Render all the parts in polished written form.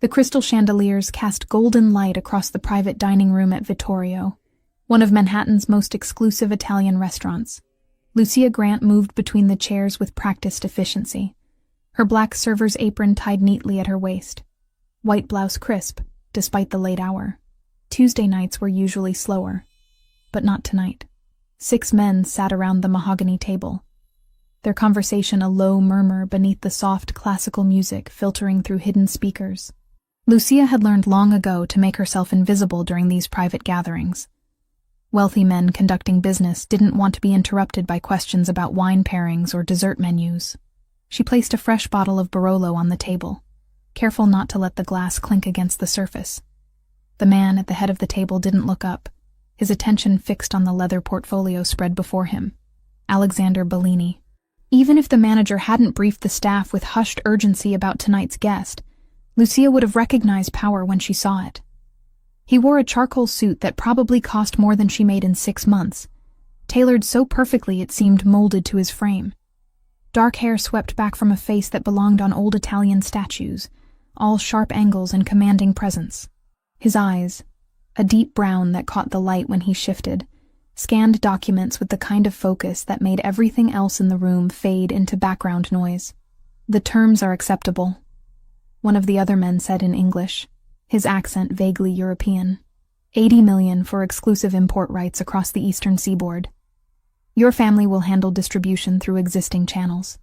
The crystal chandeliers cast golden light across the private dining room at Vittorio, one of Manhattan's most exclusive Italian restaurants. Lucia Grant moved between the chairs with practiced efficiency, her black server's apron tied neatly at her waist, white blouse crisp, despite the late hour. Tuesday nights were usually slower, but not tonight. 6 men sat around the mahogany table, their conversation a low murmur beneath the soft classical music filtering through hidden speakers. Lucia had learned long ago to make herself invisible during these private gatherings. Wealthy men conducting business didn't want to be interrupted by questions about wine pairings or dessert menus. She placed a fresh bottle of Barolo on the table, careful not to let the glass clink against the surface. The man at the head of the table didn't look up, his attention fixed on the leather portfolio spread before him. Alexander Bellini. Even if the manager hadn't briefed the staff with hushed urgency about tonight's guest, Lucia would have recognized power when she saw it. He wore a charcoal suit that probably cost more than she made in 6 months, tailored so perfectly it seemed molded to his frame. Dark hair swept back from a face that belonged on old Italian statues, all sharp angles and commanding presence. His eyes, a deep brown that caught the light when he shifted, scanned documents with the kind of focus that made everything else in the room fade into background noise. "The terms are acceptable," one of the other men said in English, his accent vaguely European. 80 million for exclusive import rights across the eastern seaboard. Your family will handle distribution through existing channels.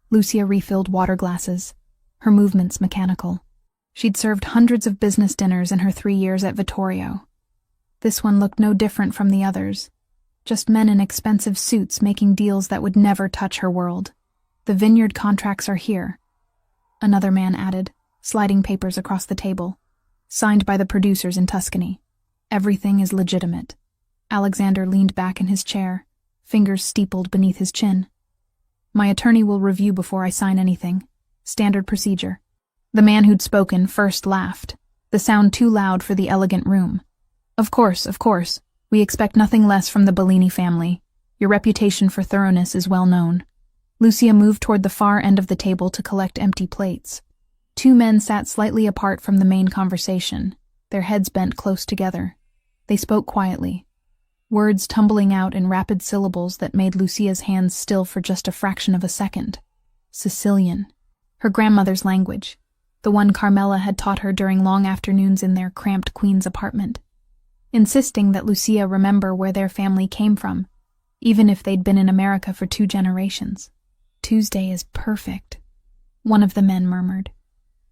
Lucia refilled water glasses, her movements mechanical. She'd served hundreds of business dinners in her 3 years at Vittorio. This one looked no different from the others, just men in expensive suits making deals that would never touch her world. "The vineyard contracts are here," another man added, sliding papers across the table. "Signed by the producers in Tuscany. Everything is legitimate." Alexander leaned back in his chair, fingers steepled beneath his chin. "My attorney will review before I sign anything. Standard procedure." The man who'd spoken first laughed, the sound too loud for the elegant room. Of course. We expect nothing less from the Bellini family. Your reputation for thoroughness is well known." Lucia moved toward the far end of the table to collect empty plates. 2 men sat slightly apart from the main conversation, their heads bent close together. They spoke quietly, words tumbling out in rapid syllables that made Lucia's hands still for just a fraction of a second. Sicilian, her grandmother's language, the one Carmela had taught her during long afternoons in their cramped Queen's apartment, insisting that Lucia remember where their family came from, even if they'd been in America for 2 generations. "Tuesday is perfect," one of the men murmured,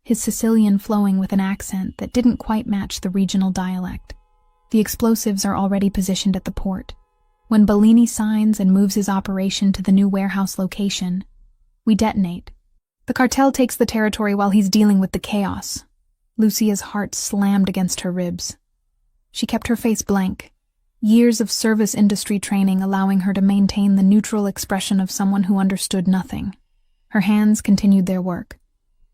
his Sicilian flowing with an accent that didn't quite match the regional dialect. "The explosives are already positioned at the port. When Bellini signs and moves his operation to the new warehouse location, we detonate. The cartel takes the territory while he's dealing with the chaos." Lucia's heart slammed against her ribs. She kept her face blank, years of service industry training allowing her to maintain the neutral expression of someone who understood nothing. Her hands continued their work,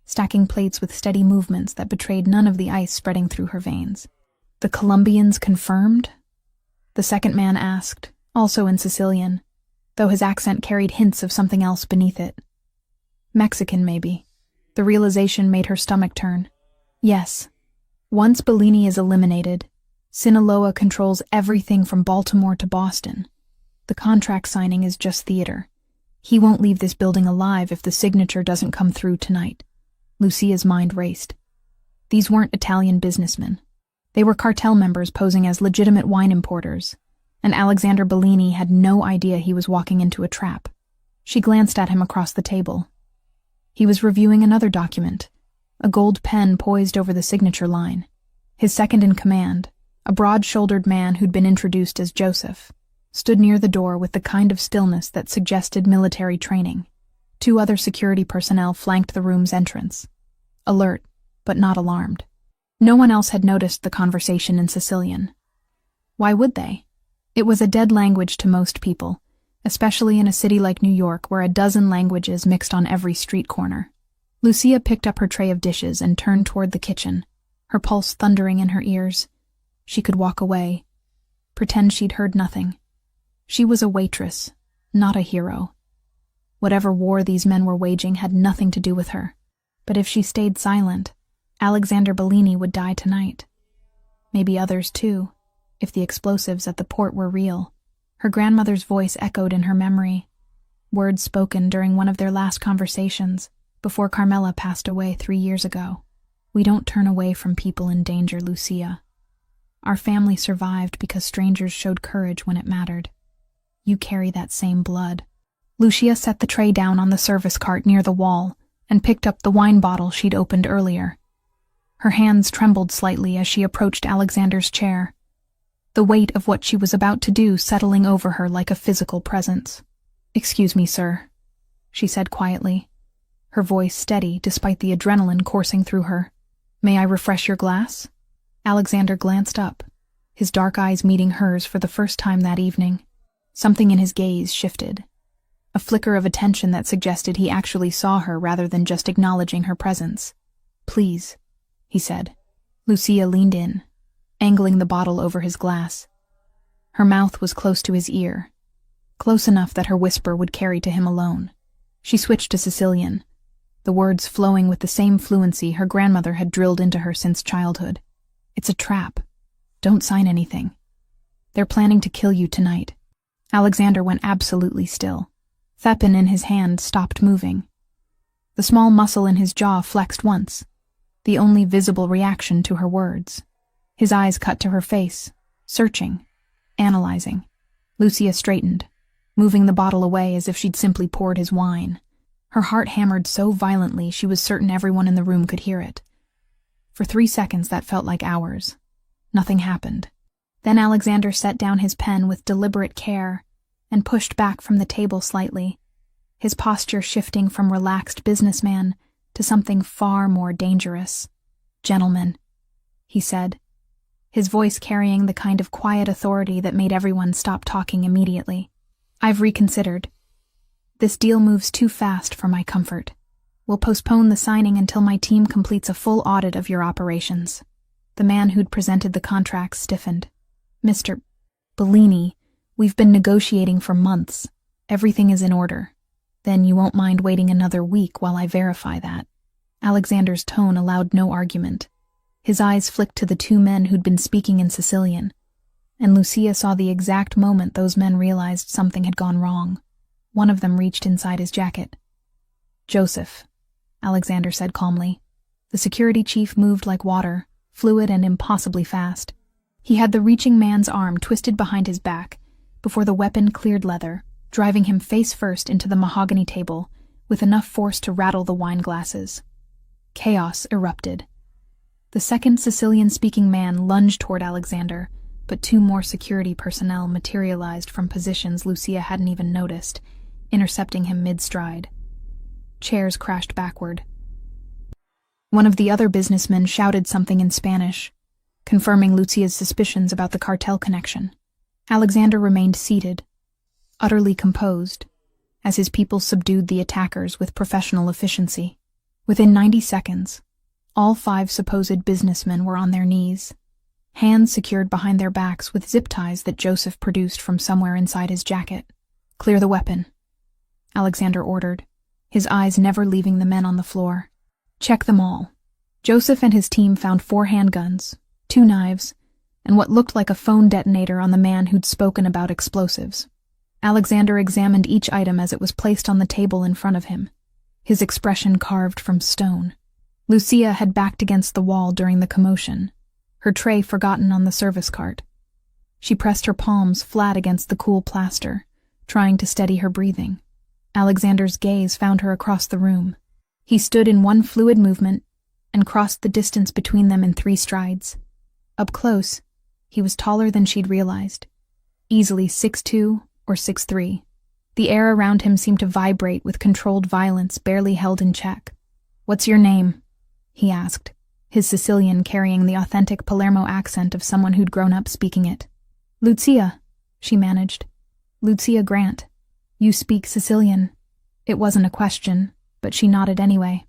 stacking plates with steady movements that betrayed none of the ice spreading through her veins. "The Colombians confirmed?" the second man asked, also in Sicilian, though his accent carried hints of something else beneath it. Mexican, maybe. The realization made her stomach turn. "Yes. Once Bellini is eliminated, Sinaloa controls everything from Baltimore to Boston. The contract signing is just theater. He won't leave this building alive if the signature doesn't come through tonight." Lucia's mind raced. These weren't Italian businessmen. They were cartel members posing as legitimate wine importers, and Alexander Bellini had no idea he was walking into a trap. She glanced at him across the table. He was reviewing another document, a gold pen poised over the signature line. His second in command, a broad-shouldered man who'd been introduced as Joseph, stood near the door with the kind of stillness that suggested military training. 2 other security personnel flanked the room's entrance, alert but not alarmed. No one else had noticed the conversation in Sicilian. Why would they? It was a dead language to most people, especially in a city like New York where a dozen languages mixed on every street corner. Lucia picked up her tray of dishes and turned toward the kitchen, her pulse thundering in her ears. She could walk away, pretend she'd heard nothing. She was a waitress, not a hero. Whatever war these men were waging had nothing to do with her. But if she stayed silent, Alexander Bellini would die tonight. Maybe others too, if the explosives at the port were real. Her grandmother's voice echoed in her memory, words spoken during one of their last conversations before Carmela passed away 3 years ago. We don't turn away from people in danger, Lucia. Our family survived because strangers showed courage when it mattered. You carry that same blood. Lucia set the tray down on the service cart near the wall and picked up the wine bottle she'd opened earlier. Her hands trembled slightly as she approached Alexander's chair, the weight of what she was about to do settling over her like a physical presence. "Excuse me, sir," she said quietly, her voice steady despite the adrenaline coursing through her. "May I refresh your glass?" Alexander glanced up, his dark eyes meeting hers for the first time that evening. Something in his gaze shifted, a flicker of attention that suggested he actually saw her rather than just acknowledging her presence. "Please," he said. Lucia leaned in, angling the bottle over his glass. Her mouth was close to his ear, close enough that her whisper would carry to him alone. She switched to Sicilian, the words flowing with the same fluency her grandmother had drilled into her since childhood. "It's a trap. Don't sign anything. They're planning to kill you tonight." Alexander went absolutely still. Thepin in his hand stopped moving. The small muscle in his jaw flexed once, the only visible reaction to her words. His eyes cut to her face, searching, analyzing. Lucia straightened, moving the bottle away as if she'd simply poured his wine. Her heart hammered so violently she was certain everyone in the room could hear it. For 3 seconds that felt like hours. Nothing happened. Then Alexander set down his pen with deliberate care and pushed back from the table slightly, his posture shifting from relaxed businessman to something far more dangerous. "Gentlemen," he said, his voice carrying the kind of quiet authority that made everyone stop talking immediately. "I've reconsidered. This deal moves too fast for my comfort. We'll postpone the signing until my team completes a full audit of your operations." The man who'd presented the contracts stiffened. "Mr. Bellini, we've been negotiating for months. Everything is in order. Then you won't mind waiting another week while I verify that." Alexander's tone allowed no argument. His eyes flicked to the 2 men who'd been speaking in Sicilian, and Lucia saw the exact moment those men realized something had gone wrong. One of them reached inside his jacket. "Joseph," Alexander said calmly. The security chief moved like water, fluid and impossibly fast. He had the reaching man's arm twisted behind his back before the weapon cleared leather, driving him face first into the mahogany table with enough force to rattle the wine glasses. Chaos erupted. The second Sicilian-speaking man lunged toward Alexander, but 2 more security personnel materialized from positions Lucia hadn't even noticed, intercepting him mid-stride. Chairs crashed backward. One of the other businessmen shouted something in Spanish, confirming Lucia's suspicions about the cartel connection. Alexander remained seated, utterly composed, as his people subdued the attackers with professional efficiency. Within 90 seconds, all 5 supposed businessmen were on their knees, hands secured behind their backs with zip ties that Joseph produced from somewhere inside his jacket. "Clear the weapon," Alexander ordered, his eyes never leaving the men on the floor. "Check them all." Joseph and his team found 4 handguns, 2 knives, and what looked like a phone detonator on the man who'd spoken about explosives. Alexander examined each item as it was placed on the table in front of him, his expression carved from stone. Lucia had backed against the wall during the commotion, her tray forgotten on the service cart. She pressed her palms flat against the cool plaster, trying to steady her breathing. Alexander's gaze found her across the room. He stood in one fluid movement and crossed the distance between them in 3 strides. Up close, he was taller than she'd realized, easily 6'2" or 6'3". The air around him seemed to vibrate with controlled violence barely held in check. "What's your name?" he asked, his Sicilian carrying the authentic Palermo accent of someone who'd grown up speaking it. "Lucia," she managed. "Lucia Grant. You speak Sicilian." It wasn't a question, but she nodded anyway.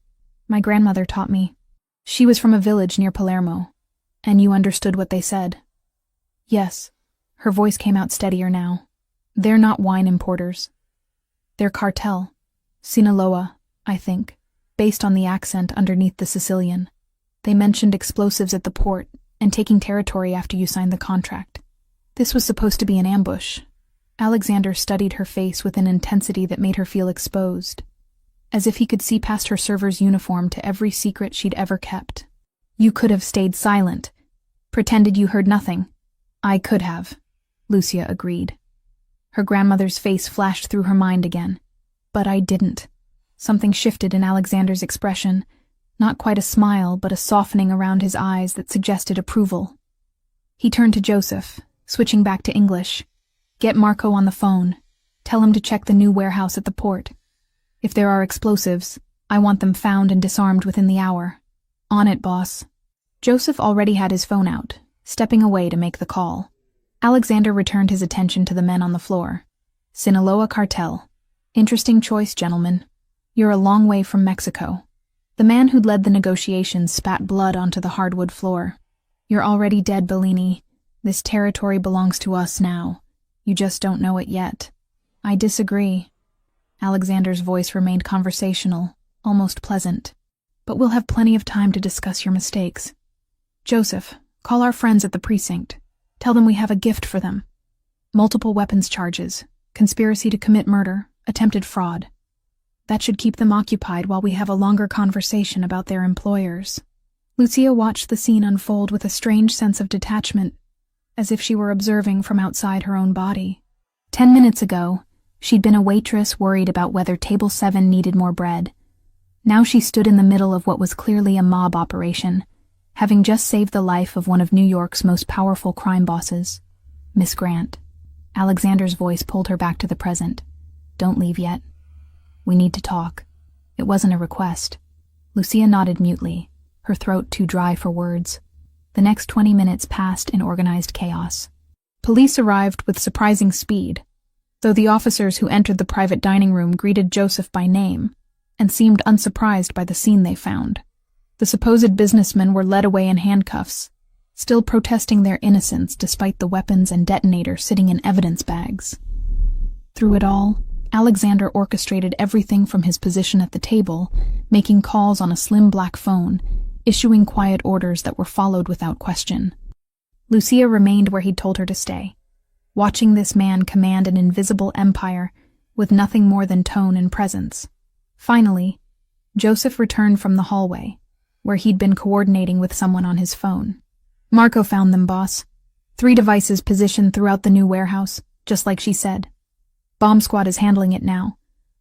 "My grandmother taught me. She was from a village near Palermo. And you understood what they said?" "Yes." Her voice came out steadier now. "They're not wine importers. They're cartel. Sinaloa, I think, based on the accent underneath the Sicilian." They mentioned explosives at the port and taking territory after you signed the contract. This was supposed to be an ambush. Alexander studied her face with an intensity that made her feel exposed, as if he could see past her server's uniform to every secret she'd ever kept. You could have stayed silent, pretended you heard nothing. I could have, Lucia agreed. Her grandmother's face flashed through her mind again. But I didn't. Something shifted in Alexander's expression, not quite a smile, but a softening around his eyes that suggested approval. He turned to Joseph, switching back to English. Get Marco on the phone. Tell him to check the new warehouse at the port. If there are explosives, I want them found and disarmed within the hour. On it, boss. Joseph already had his phone out, stepping away to make the call. Alexander returned his attention to the men on the floor. Sinaloa cartel. Interesting choice, gentlemen. You're a long way from Mexico. The man who'd led the negotiations spat blood onto the hardwood floor. You're already dead, Bellini. This territory belongs to us now. You just don't know it yet. I disagree. Alexander's voice remained conversational, almost pleasant. But we'll have plenty of time to discuss your mistakes. Joseph, call our friends at the precinct. Tell them we have a gift for them. Multiple weapons charges, conspiracy to commit murder, attempted fraud. That should keep them occupied while we have a longer conversation about their employers. Lucia watched the scene unfold with a strange sense of detachment, as if she were observing from outside her own body. 10 minutes ago, she'd been a waitress worried about whether Table 7 needed more bread. Now she stood in the middle of what was clearly a mob operation, having just saved the life of one of New York's most powerful crime bosses, Miss Grant. Alexander's voice pulled her back to the present. Don't leave yet. We need to talk. It wasn't a request. Lucia nodded mutely, her throat too dry for words. The next 20 minutes passed in organized chaos. Police arrived with surprising speed, though the officers who entered the private dining room greeted Joseph by name and seemed unsurprised by the scene they found. The supposed businessmen were led away in handcuffs, still protesting their innocence despite the weapons and detonator sitting in evidence bags. Through it all, Alexander orchestrated everything from his position at the table, making calls on a slim black phone, issuing quiet orders that were followed without question. Lucia remained where he'd told her to stay, watching this man command an invisible empire with nothing more than tone and presence. Finally, Joseph returned from the hallway, where he'd been coordinating with someone on his phone. Marco found them, boss. 3 devices positioned throughout the new warehouse, just like she said. Bomb squad is handling it now,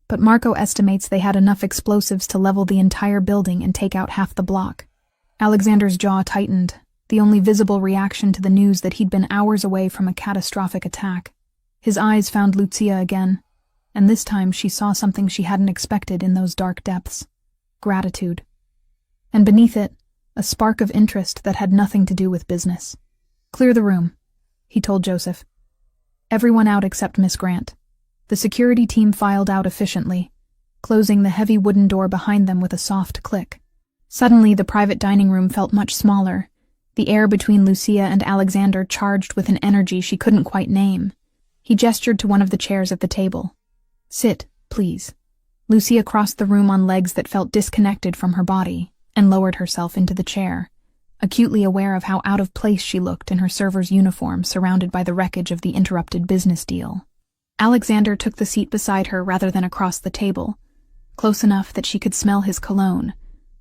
but Marco estimates they had enough explosives to level the entire building and take out half the block. Alexander's jaw tightened, the only visible reaction to the news that he'd been hours away from a catastrophic attack. His eyes found Lucia again, and this time she saw something she hadn't expected in those dark depths. Gratitude. And beneath it, a spark of interest that had nothing to do with business. Clear the room, he told Joseph. Everyone out except Miss Grant. The security team filed out efficiently, closing the heavy wooden door behind them with a soft click. Suddenly, the private dining room felt much smaller, the air between Lucia and Alexander charged with an energy she couldn't quite name. He gestured to one of the chairs at the table. Sit, please. Lucia crossed the room on legs that felt disconnected from her body and lowered herself into the chair, acutely aware of how out of place she looked in her server's uniform surrounded by the wreckage of the interrupted business deal. Alexander took the seat beside her rather than across the table, close enough that she could smell his cologne,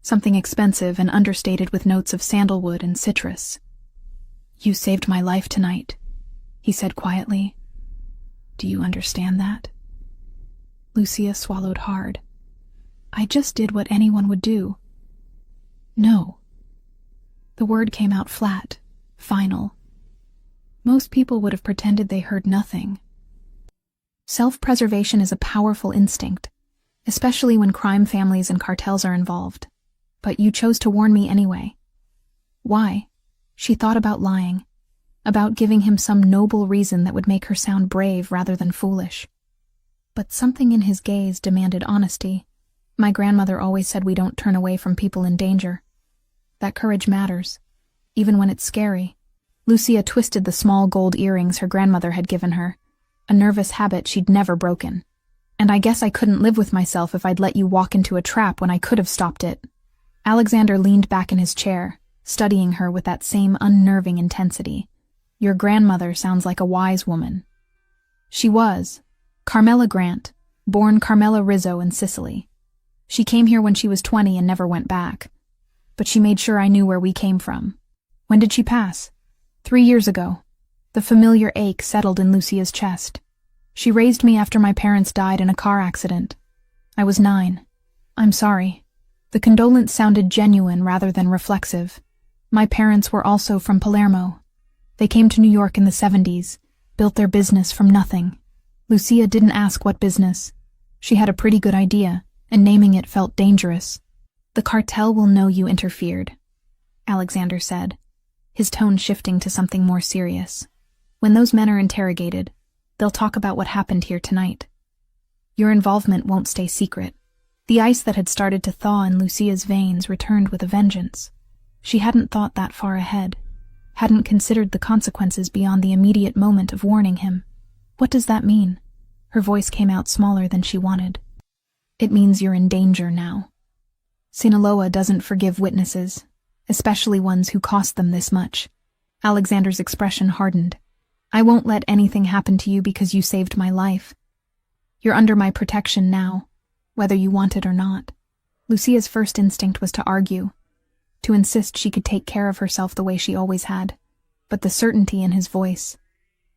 something expensive and understated with notes of sandalwood and citrus. You saved my life tonight, he said quietly. Do you understand that? Lucia swallowed hard. I just did what anyone would do. No. The word came out flat, final. Most people would have pretended they heard nothing. Self-preservation is a powerful instinct, especially when crime families and cartels are involved. But you chose to warn me anyway. Why? She thought about lying, about giving him some noble reason that would make her sound brave rather than foolish. But something in his gaze demanded honesty. My grandmother always said we don't turn away from people in danger. That courage matters, even when it's scary. Lucia twisted the small gold earrings her grandmother had given her, a nervous habit she'd never broken. And I guess I couldn't live with myself if I'd let you walk into a trap when I could have stopped it. Alexander leaned back in his chair, studying her with that same unnerving intensity. Your grandmother sounds like a wise woman. She was. Carmela Grant, born Carmela Rizzo in Sicily. She came here when she was 20 and never went back. But she made sure I knew where we came from. When did she pass? 3 years ago. The familiar ache settled in Lucia's chest. She raised me after my parents died in a car accident. I was 9. I'm sorry. The condolence sounded genuine rather than reflexive. My parents were also from Palermo. They came to New York in the 70s, built their business from nothing. Lucia didn't ask what business. She had a pretty good idea, and naming it felt dangerous. The cartel will know you interfered, Alexander said, his tone shifting to something more serious. When those men are interrogated, they'll talk about what happened here tonight. Your involvement won't stay secret. The ice that had started to thaw in Lucia's veins returned with a vengeance. She hadn't thought that far ahead, hadn't considered the consequences beyond the immediate moment of warning him. What does that mean? Her voice came out smaller than she wanted. It means you're in danger now. Sinaloa doesn't forgive witnesses, especially ones who cost them this much. Alexander's expression hardened. I won't let anything happen to you because you saved my life. You're under my protection now, whether you want it or not. Lucia's first instinct was to argue, to insist she could take care of herself the way she always had. But the certainty in his voice,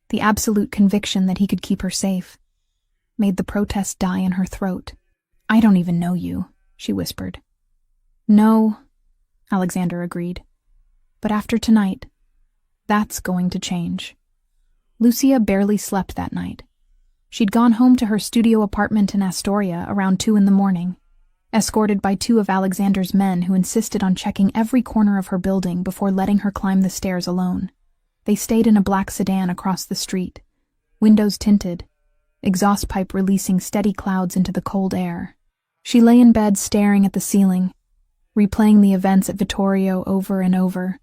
the absolute conviction that he could keep her safe, made the protest die in her throat. I don't even know you, she whispered. No, Alexander agreed. But after tonight, that's going to change. Lucia barely slept that night. She'd gone home to her studio apartment in Astoria around 2 a.m, escorted by 2 of Alexander's men who insisted on checking every corner of her building before letting her climb the stairs alone. They stayed in a black sedan across the street, windows tinted, exhaust pipe releasing steady clouds into the cold air. She lay in bed staring at the ceiling, replaying the events at Vittorio over and over,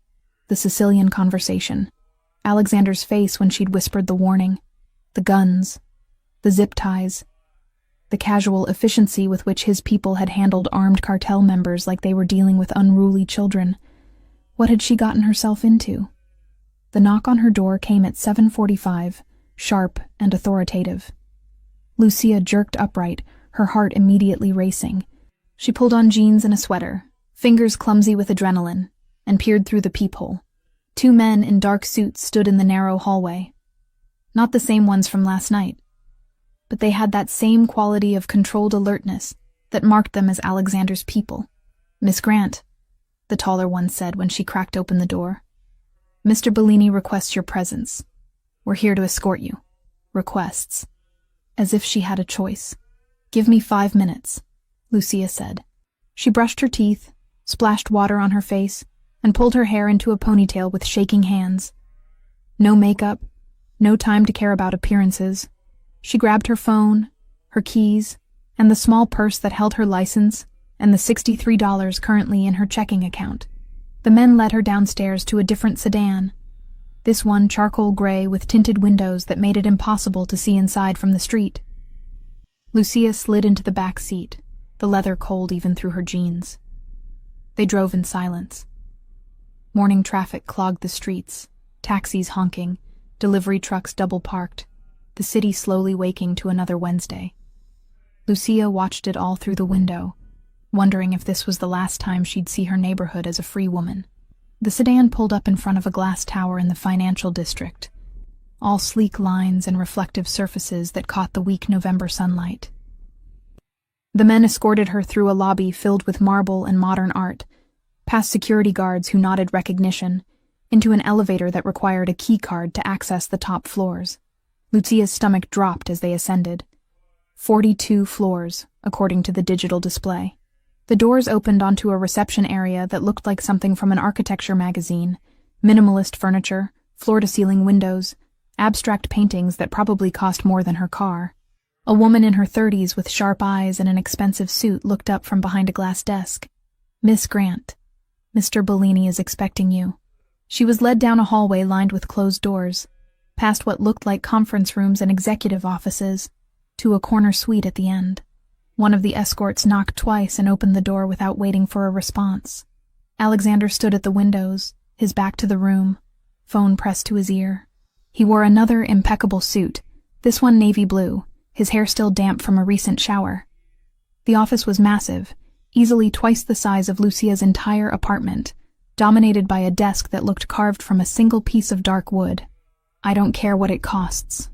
the Sicilian conversation, Alexander's face when she'd whispered the warning, the guns, the zip ties, the casual efficiency with which his people had handled armed cartel members like they were dealing with unruly children. What had she gotten herself into? The knock on her door came at 7:45, sharp and authoritative. Lucia jerked upright, her heart immediately racing. She pulled on jeans and a sweater, fingers clumsy with adrenaline, and peered through the peephole. 2 men in dark suits stood in the narrow hallway. Not the same ones from last night, but they had that same quality of controlled alertness that marked them as Alexander's people. Miss Grant, the taller one said when she cracked open the door. Mr. Bellini requests your presence. We're here to escort you. Requests. As if she had a choice. Give me 5 minutes, Lucia said. She brushed her teeth, splashed water on her face, and pulled her hair into a ponytail with shaking hands. No makeup, no time to care about appearances. She grabbed her phone, her keys, and the small purse that held her license and the $63 currently in her checking account. The men led her downstairs to a different sedan, this one charcoal gray with tinted windows that made it impossible to see inside from the street. Lucia slid into the back seat, the leather cold even through her jeans. They drove in silence. Morning traffic clogged the streets, taxis honking, delivery trucks double-parked, the city slowly waking to another Wednesday. Lucia watched it all through the window, wondering if this was the last time she'd see her neighborhood as a free woman. The sedan pulled up in front of a glass tower in the financial district, all sleek lines and reflective surfaces that caught the weak November sunlight. The men escorted her through a lobby filled with marble and modern art, past security guards who nodded recognition, into an elevator that required a key card to access the top floors. Lucia's stomach dropped as they ascended. 42 floors, according to the digital display. The doors opened onto a reception area that looked like something from an architecture magazine. Minimalist furniture, floor-to-ceiling windows, abstract paintings that probably cost more than her car. A woman in her 30s with sharp eyes and an expensive suit looked up from behind a glass desk. Miss Grant, Mr. Bellini is expecting you. She was led down a hallway lined with closed doors, past what looked like conference rooms and executive offices, to a corner suite at the end. One of the escorts knocked twice and opened the door without waiting for a response. Alexander stood at the windows, his back to the room, phone pressed to his ear. He wore another impeccable suit, this one navy blue, his hair still damp from a recent shower. The office was massive, easily twice the size of Lucia's entire apartment, dominated by a desk that looked carved from a single piece of dark wood. "I don't care what it costs,"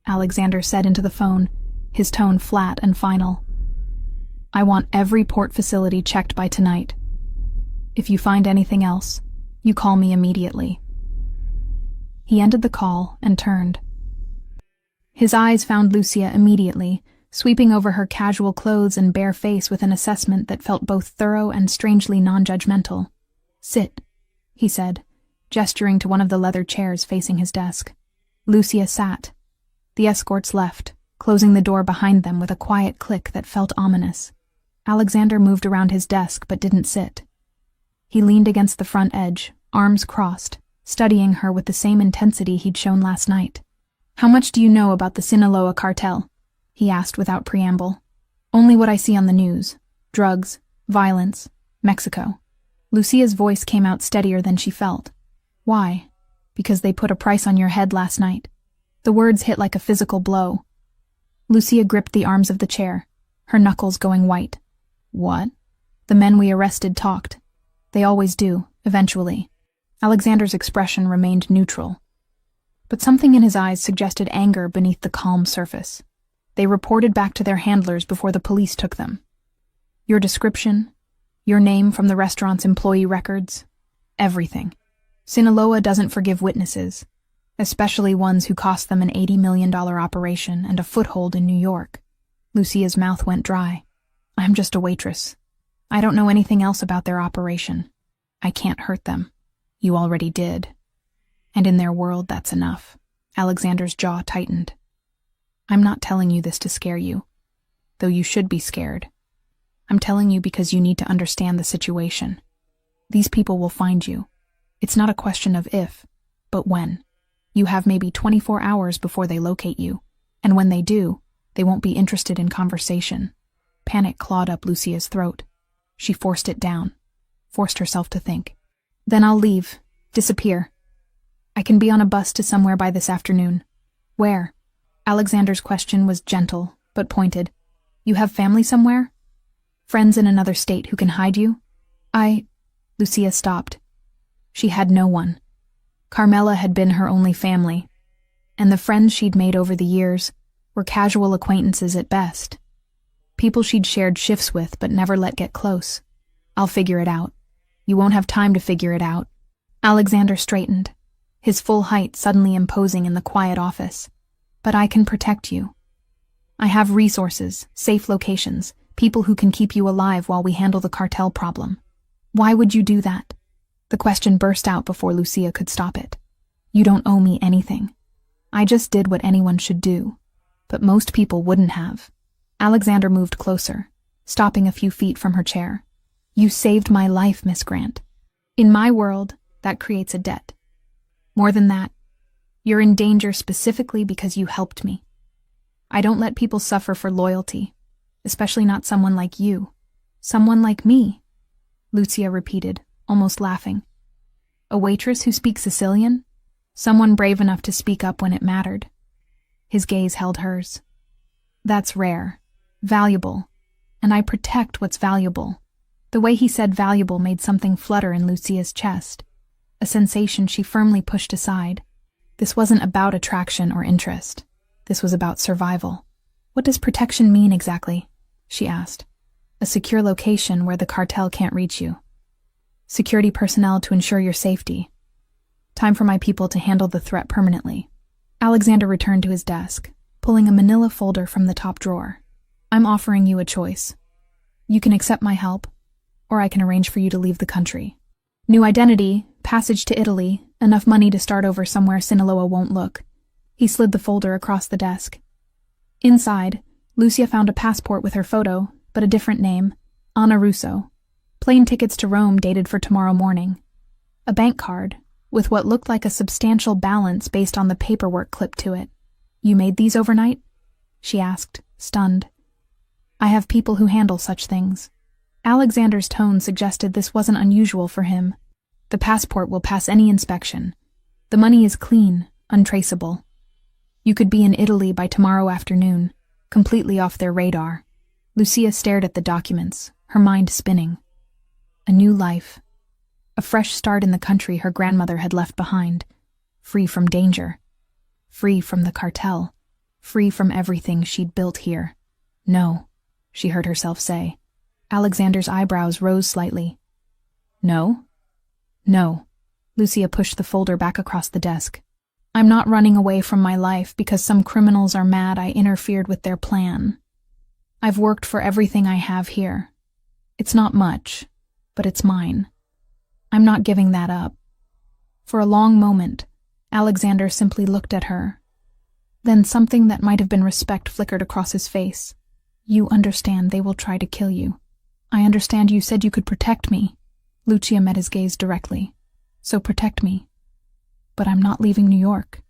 Alexander said into the phone, his tone flat and final. "I want every port facility checked by tonight. If you find anything else, you call me immediately." He ended the call and turned. His eyes found Lucia immediately, sweeping over her casual clothes and bare face with an assessment that felt both thorough and strangely non-judgmental. "Sit," he said, gesturing to one of the leather chairs facing his desk. Lucia sat. The escorts left, closing the door behind them with a quiet click that felt ominous. Alexander moved around his desk but didn't sit. He leaned against the front edge, arms crossed, studying her with the same intensity he'd shown last night. "How much do you know about the Sinaloa cartel?" he asked without preamble. "Only what I see on the news. Drugs, violence, Mexico." Lucia's voice came out steadier than she felt. "Why? Because they put a price on your head last night." The words hit like a physical blow. Lucia gripped the arms of the chair, her knuckles going white. "What?" "The men we arrested talked. They always do, eventually." Alexander's expression remained neutral, but something in his eyes suggested anger beneath the calm surface. "They reported back to their handlers before the police took them. Your description, your name from the restaurant's employee records, everything. Sinaloa doesn't forgive witnesses, especially ones who cost them an $80 million operation and a foothold in New York." Lucia's mouth went dry. "I'm just a waitress. I don't know anything else about their operation. I can't hurt them. You already did. And in their world, that's enough." Alexander's jaw tightened. "I'm not telling you this to scare you, though you should be scared. I'm telling you because you need to understand the situation. These people will find you. It's not a question of if, but when. You have maybe 24 hours before they locate you, and when they do, they won't be interested in conversation." Panic clawed up Lucia's throat. She forced it down, forced herself to think. "Then I'll leave, disappear. I can be on a bus to somewhere by this afternoon." "Where?" Alexander's question was gentle, but pointed. "You have family somewhere? Friends in another state who can hide you?" Lucia stopped. She had no one. Carmela had been her only family, and the friends she'd made over the years were casual acquaintances at best. People she'd shared shifts with but never let get close. "I'll figure it out." "You won't have time to figure it out." Alexander straightened, his full height suddenly imposing in the quiet office. "But I can protect you. I have resources, safe locations, people who can keep you alive while we handle the cartel problem." "Why would you do that?" The question burst out before Lucia could stop it. "You don't owe me anything. I just did what anyone should do, but most people wouldn't have." Alexander moved closer, stopping a few feet from her chair. "You saved my life, Miss Grant. In my world, that creates a debt. More than that, you're in danger specifically because you helped me. I don't let people suffer for loyalty, especially not someone like you. Someone like me," Lucia repeated, almost laughing. "A waitress who speaks Sicilian? Someone brave enough to speak up when it mattered." His gaze held hers. "That's rare, valuable, and I protect what's valuable." The way he said valuable made something flutter in Lucia's chest, a sensation she firmly pushed aside. This wasn't about attraction or interest. This was about survival. "What does protection mean exactly?" she asked. "A secure location where the cartel can't reach you. Security personnel to ensure your safety. Time for my people to handle the threat permanently." Alexander returned to his desk, pulling a manila folder from the top drawer. "I'm offering you a choice. You can accept my help, or I can arrange for you to leave the country. New identity, passage to Italy, enough money to start over somewhere Sinaloa won't look." He slid the folder across the desk. Inside, Lucia found a passport with her photo, but a different name, Anna Russo. Plane tickets to Rome dated for tomorrow morning. A bank card, with what looked like a substantial balance based on the paperwork clipped to it. "You made these overnight?" she asked, stunned. I have people who handle such things. Alexander's tone suggested this wasn't unusual for him. The passport will pass any inspection. The money is clean, untraceable. You could be in Italy by tomorrow afternoon, completely off their radar. Lucia stared at the documents, her mind spinning. A new life. A fresh start in the country her grandmother had left behind. Free from danger. Free from the cartel. Free from everything she'd built here. No, she heard herself say. Alexander's eyebrows rose slightly. No? No. Lucia pushed the folder back across the desk. I'm not running away from my life because some criminals are mad I interfered with their plan. I've worked for everything I have here. It's not much, but it's mine. I'm not giving that up. For a long moment, Alexander simply looked at her. Then something that might have been respect flickered across his face. You understand they will try to kill you. I understand you said you could protect me. Lucia met his gaze directly. So protect me. But I'm not leaving New York.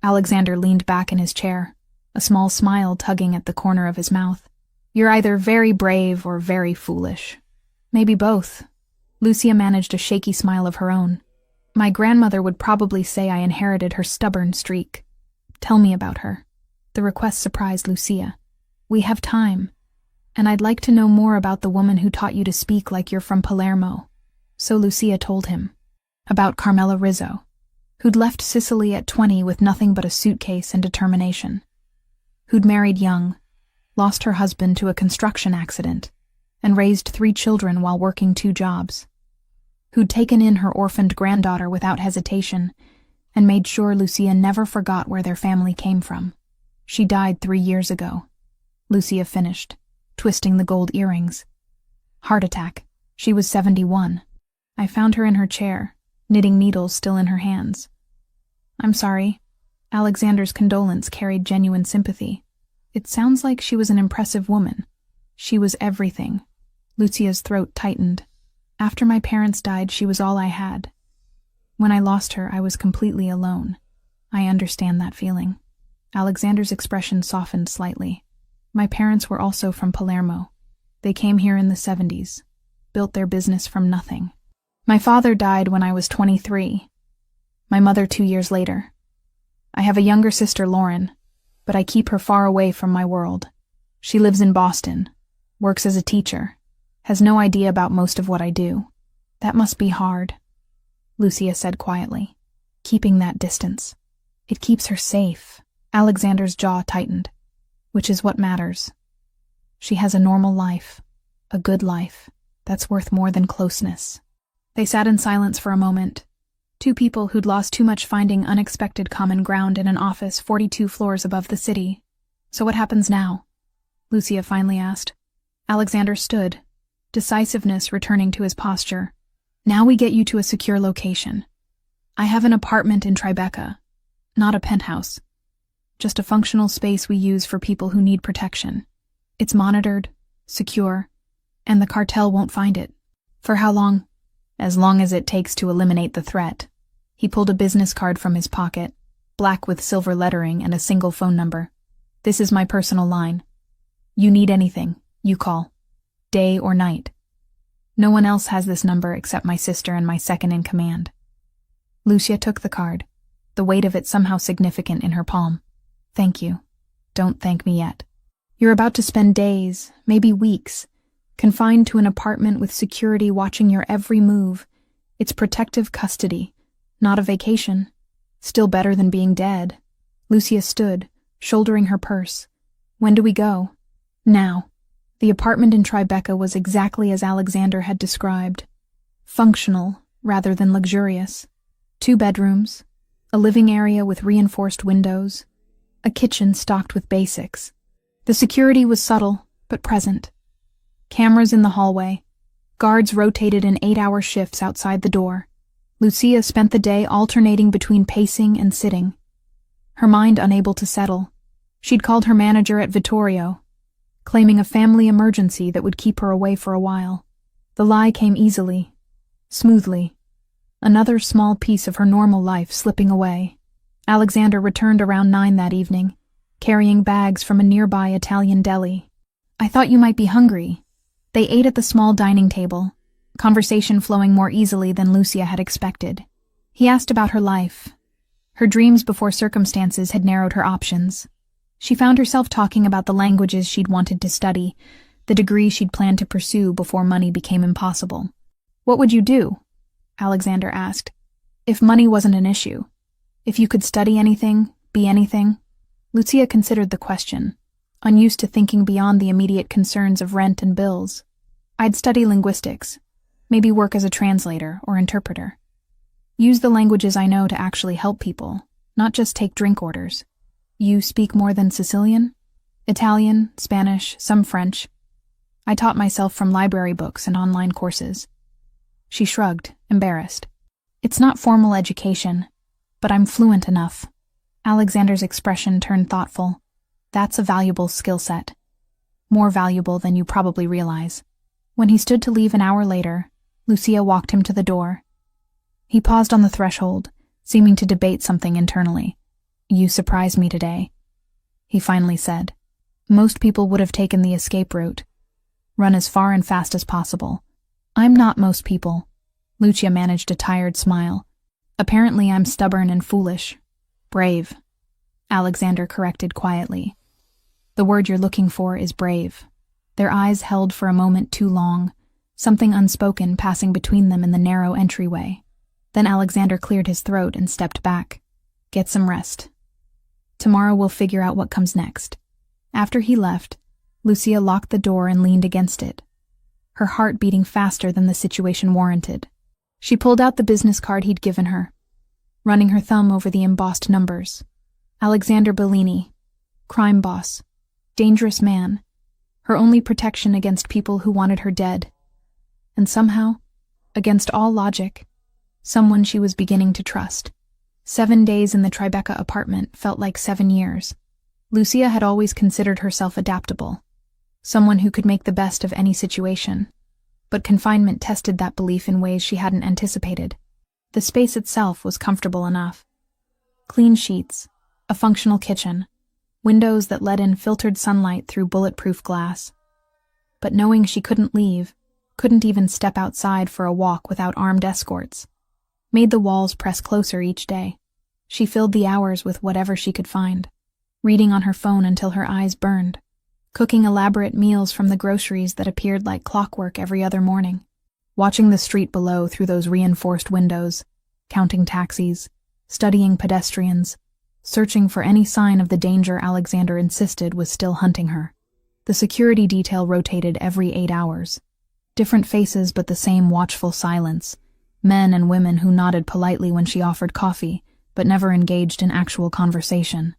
Alexander leaned back in his chair, a small smile tugging at the corner of his mouth. You're either very brave or very foolish. Maybe both. Lucia managed a shaky smile of her own. My grandmother would probably say I inherited her stubborn streak. Tell me about her. The request surprised Lucia. We have time, and I'd like to know more about the woman who taught you to speak like you're from Palermo. So Lucia told him. About Carmela Rizzo, who'd left Sicily at 20 with nothing but a suitcase and determination. Who'd married young, lost her husband to a construction accident, and raised 3 children while working 2 jobs. Who'd taken in her orphaned granddaughter without hesitation and made sure Lucia never forgot where their family came from. She died 3 years ago. Lucia finished, twisting the gold earrings. Heart attack. She was 71. I found her in her chair, knitting needles still in her hands. I'm sorry. Alexander's condolence carried genuine sympathy. It sounds like she was an impressive woman. She was everything. Lucia's throat tightened. After my parents died, she was all I had. When I lost her, I was completely alone. I understand that feeling. Alexander's expression softened slightly. My parents were also from Palermo. They came here in the 70s, built their business from nothing. My father died when I was 23. My mother 2 years later. I have a younger sister, Lauren, but I keep her far away from my world. She lives in Boston, works as a teacher, has no idea about most of what I do. That must be hard, Lucia said quietly, keeping that distance. It keeps her safe. Alexander's jaw tightened, which is what matters. She has a normal life, a good life, that's worth more than closeness. They sat in silence for a moment. 2 people who'd lost too much finding unexpected common ground in an office 42 floors above the city. So what happens now? Lucia finally asked. Alexander stood, decisiveness returning to his posture. Now we get you to a secure location. I have an apartment in Tribeca, not a penthouse. Just a functional space we use for people who need protection. It's monitored, secure, and the cartel won't find it. For how long? As long as it takes to eliminate the threat. He pulled a business card from his pocket, black with silver lettering and a single phone number. This is my personal line. You need anything, you call. Day or night. No one else has this number except my sister and my second-in-command. Lucia took the card, the weight of it somehow significant in her palm. Thank you. Don't thank me yet. You're about to spend days, maybe weeks, confined to an apartment with security watching your every move. It's protective custody, not a vacation. Still better than being dead. Lucia stood, shouldering her purse. When do we go? Now. The apartment in Tribeca was exactly as Alexander had described. Functional, rather than luxurious. 2 bedrooms, a living area with reinforced windows, a kitchen stocked with basics. The security was subtle, but present. Cameras in the hallway. Guards rotated in 8-hour shifts outside the door. Lucia spent the day alternating between pacing and sitting. Her mind unable to settle. She'd called her manager at Vittorio, claiming a family emergency that would keep her away for a while. The lie came easily, smoothly. Another small piece of her normal life slipping away. Alexander returned around 9 that evening, carrying bags from a nearby Italian deli. I thought you might be hungry. They ate at the small dining table, conversation flowing more easily than Lucia had expected. He asked about her life. Her dreams before circumstances had narrowed her options. She found herself talking about the languages she'd wanted to study, the degree she'd planned to pursue before money became impossible. What would you do? Alexander asked. If money wasn't an issue. If you could study anything, be anything? Lucia considered the question, unused to thinking beyond the immediate concerns of rent and bills. I'd study linguistics, maybe work as a translator or interpreter. Use the languages I know to actually help people, not just take drink orders. You speak more than Sicilian? Italian, Spanish, some French. I taught myself from library books and online courses. She shrugged, embarrassed. It's not formal education, but I'm fluent enough. Alexander's expression turned thoughtful. That's a valuable skill set. More valuable than you probably realize. When he stood to leave an hour later, Lucia walked him to the door. He paused on the threshold, seeming to debate something internally. You surprised me today, he finally said. Most people would have taken the escape route. Run as far and fast as possible. I'm not most people. Lucia managed a tired smile. Apparently I'm stubborn and foolish. Brave, Alexander corrected quietly. The word you're looking for is brave. Their eyes held for a moment too long, something unspoken passing between them in the narrow entryway. Then Alexander cleared his throat and stepped back. Get some rest. Tomorrow we'll figure out what comes next. After he left, Lucia locked the door and leaned against it, her heart beating faster than the situation warranted. She pulled out the business card he'd given her, running her thumb over the embossed numbers. Alexander Bellini, crime boss, dangerous man, her only protection against people who wanted her dead. And somehow, against all logic, someone she was beginning to trust. 7 days in the Tribeca apartment felt like 7 years. Lucia had always considered herself adaptable, someone who could make the best of any situation. But confinement tested that belief in ways she hadn't anticipated. The space itself was comfortable enough. Clean sheets, a functional kitchen, windows that let in filtered sunlight through bulletproof glass. But knowing she couldn't leave, couldn't even step outside for a walk without armed escorts, made the walls press closer each day. She filled the hours with whatever she could find, reading on her phone until her eyes burned, cooking elaborate meals from the groceries that appeared like clockwork every other morning, watching the street below through those reinforced windows, counting taxis, studying pedestrians, searching for any sign of the danger Alexander insisted was still hunting her. The security detail rotated every 8 hours. Different faces but the same watchful silence. Men and women who nodded politely when she offered coffee, but never engaged in actual conversation.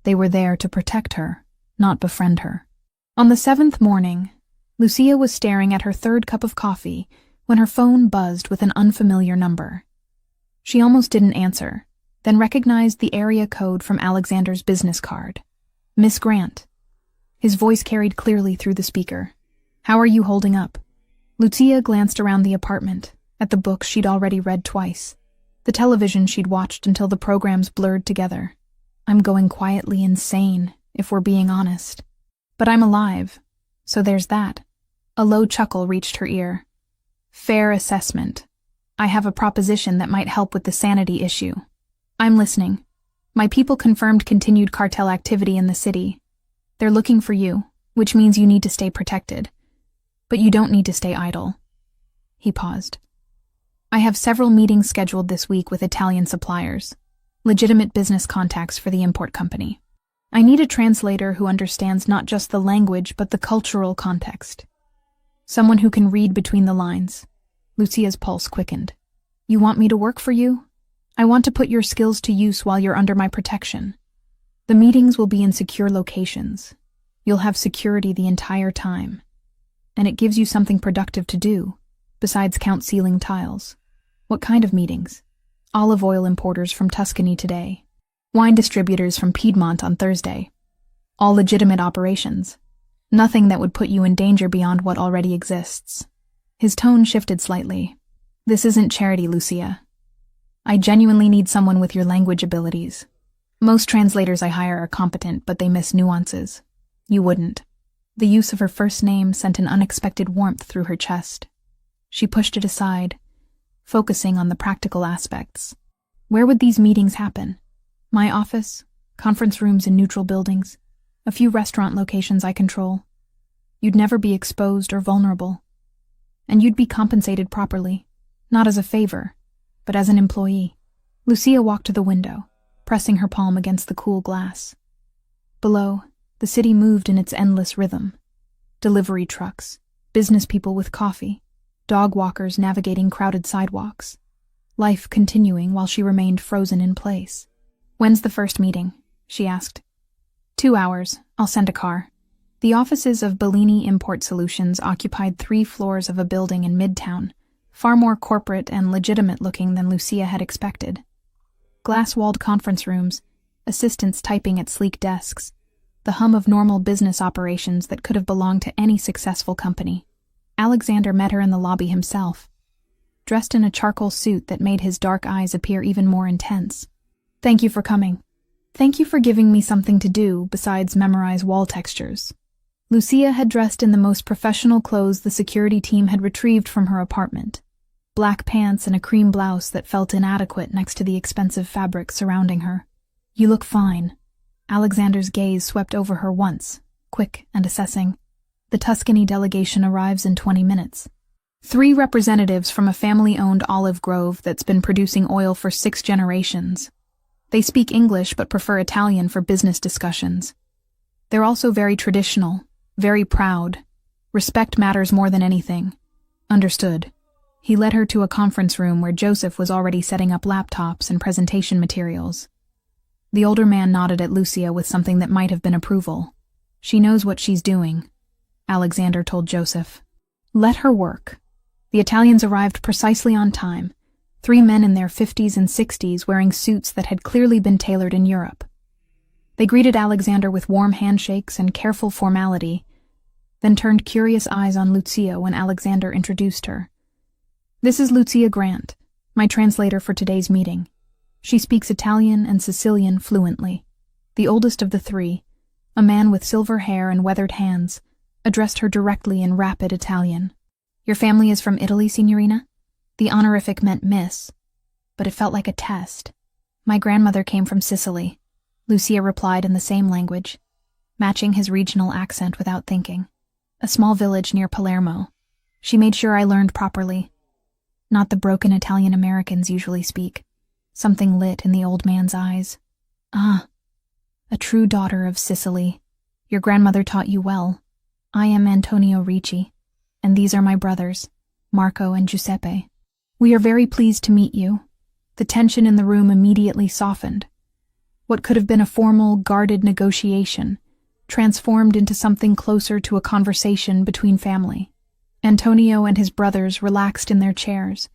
They were there to protect her, not befriend her. On the 7th morning, Lucia was staring at her 3rd cup of coffee when her phone buzzed with an unfamiliar number. She almost didn't answer, then recognized the area code from Alexander's business card. Miss Grant. His voice carried clearly through the speaker. How are you holding up? Lucia glanced around the apartment, at the books she'd already read twice, the television she'd watched until the programs blurred together. I'm going quietly insane, if we're being honest. But I'm alive, so there's that. A low chuckle reached her ear. Fair assessment. I have a proposition that might help with the sanity issue. I'm listening. My people confirmed continued cartel activity in the city. They're looking for you, which means you need to stay protected. But you don't need to stay idle. He paused. I have several meetings scheduled this week with Italian suppliers, legitimate business contacts for the import company. I need a translator who understands not just the language but the cultural context. Someone who can read between the lines. Lucia's pulse quickened. You want me to work for you? I want to put your skills to use while you're under my protection. The meetings will be in secure locations. You'll have security the entire time. And it gives you something productive to do, besides count ceiling tiles. What kind of meetings? Olive oil importers from Tuscany today. Wine distributors from Piedmont on Thursday. All legitimate operations. Nothing that would put you in danger beyond what already exists. His tone shifted slightly. This isn't charity, Lucia. I genuinely need someone with your language abilities. Most translators I hire are competent, but they miss nuances. You wouldn't. The use of her first name sent an unexpected warmth through her chest. She pushed it aside, focusing on the practical aspects. Where would these meetings happen? My office, conference rooms in neutral buildings, a few restaurant locations I control. You'd never be exposed or vulnerable. And you'd be compensated properly, not as a favor, but as an employee. Lucia walked to the window, pressing her palm against the cool glass. Below, the city moved in its endless rhythm. Delivery trucks, business people with coffee, dog walkers navigating crowded sidewalks. Life continuing while she remained frozen in place. When's the first meeting? She asked. 2 hours. I'll send a car. The offices of Bellini Import Solutions occupied 3 floors of a building in Midtown, far more corporate and legitimate-looking than Lucia had expected. Glass-walled conference rooms, assistants typing at sleek desks, the hum of normal business operations that could have belonged to any successful company. Alexander met her in the lobby himself, dressed in a charcoal suit that made his dark eyes appear even more intense. Thank you for coming. Thank you for giving me something to do besides memorize wall textures. Lucia had dressed in the most professional clothes the security team had retrieved from her apartment. Black pants and a cream blouse that felt inadequate next to the expensive fabric surrounding her. You look fine. Alexander's gaze swept over her once, quick and assessing. The Tuscany delegation arrives in 20 minutes. 3 representatives from a family-owned olive grove that's been producing oil for 6 generations. They speak English but prefer Italian for business discussions. They're also very traditional, very proud. Respect matters more than anything. Understood. He led her to a conference room where Joseph was already setting up laptops and presentation materials. The older man nodded at Lucia with something that might have been approval. She knows what she's doing, Alexander told Joseph. Let her work. The Italians arrived precisely on time, 3 men in their 50s and 60s wearing suits that had clearly been tailored in Europe. They greeted Alexander with warm handshakes and careful formality, then turned curious eyes on Lucia when Alexander introduced her. This is Lucia Grant, my translator for today's meeting. She speaks Italian and Sicilian fluently. The oldest of the 3, a man with silver hair and weathered hands, addressed her directly in rapid Italian. Your family is from Italy, Signorina? The honorific meant miss, but it felt like a test. My grandmother came from Sicily, Lucia replied in the same language, matching his regional accent without thinking. A small village near Palermo. She made sure I learned properly. Not the broken Italian Americans usually speak. Something lit in the old man's eyes. Ah, a true daughter of Sicily. Your grandmother taught you well. I am Antonio Ricci, and these are my brothers, Marco and Giuseppe. We are very pleased to meet you. The tension in the room immediately softened. What could have been a formal, guarded negotiation transformed into something closer to a conversation between family. Antonio and his brothers relaxed in their chairs,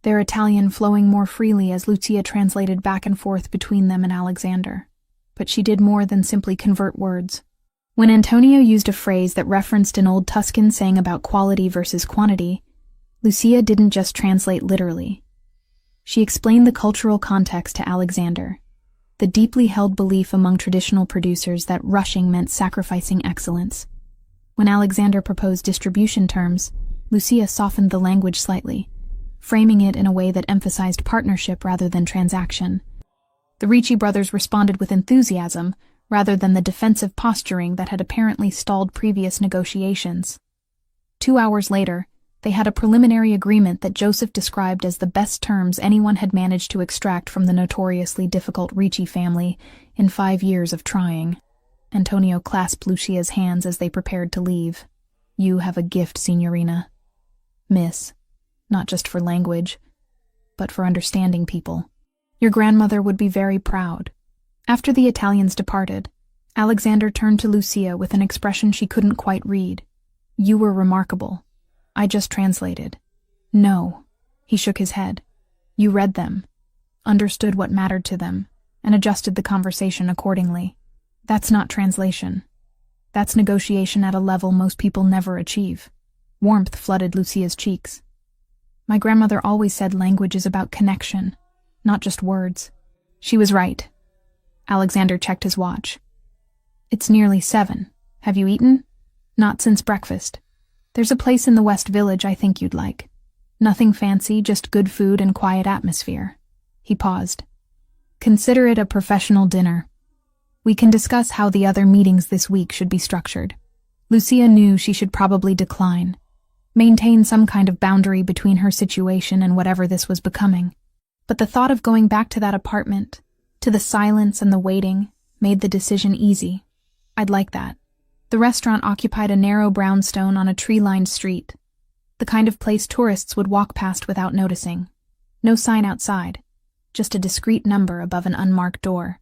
their Italian flowing more freely as Lucia translated back and forth between them and Alexander. But she did more than simply convert words. When Antonio used a phrase that referenced an old Tuscan saying about quality versus quantity, Lucia didn't just translate literally. She explained the cultural context to Alexander, the deeply held belief among traditional producers that rushing meant sacrificing excellence. When Alexander proposed distribution terms, Lucia softened the language slightly, framing it in a way that emphasized partnership rather than transaction. The Ricci brothers responded with enthusiasm, rather than the defensive posturing that had apparently stalled previous negotiations. 2 hours later, they had a preliminary agreement that Joseph described as the best terms anyone had managed to extract from the notoriously difficult Ricci family in 5 years of trying. Antonio clasped Lucia's hands as they prepared to leave. You have a gift, Signorina. Miss. Not just for language, but for understanding people. Your grandmother would be very proud. After the Italians departed, Alexander turned to Lucia with an expression she couldn't quite read. You were remarkable. I just translated. No. He shook his head. You read them, understood what mattered to them, and adjusted the conversation accordingly. That's not translation. That's negotiation at a level most people never achieve. Warmth flooded Lucia's cheeks. My grandmother always said language is about connection, not just words. She was right. Alexander checked his watch. It's nearly 7. Have you eaten? Not since breakfast. There's a place in the West Village I think you'd like. Nothing fancy, just good food and quiet atmosphere. He paused. Consider it a professional dinner. We can discuss how the other meetings this week should be structured. Lucia knew she should probably decline. Maintain some kind of boundary between her situation and whatever this was becoming. But the thought of going back to that apartment, to the silence and the waiting, made the decision easy. I'd like that. The restaurant occupied a narrow brownstone on a tree-lined street, the kind of place tourists would walk past without noticing. No sign outside, just a discreet number above an unmarked door.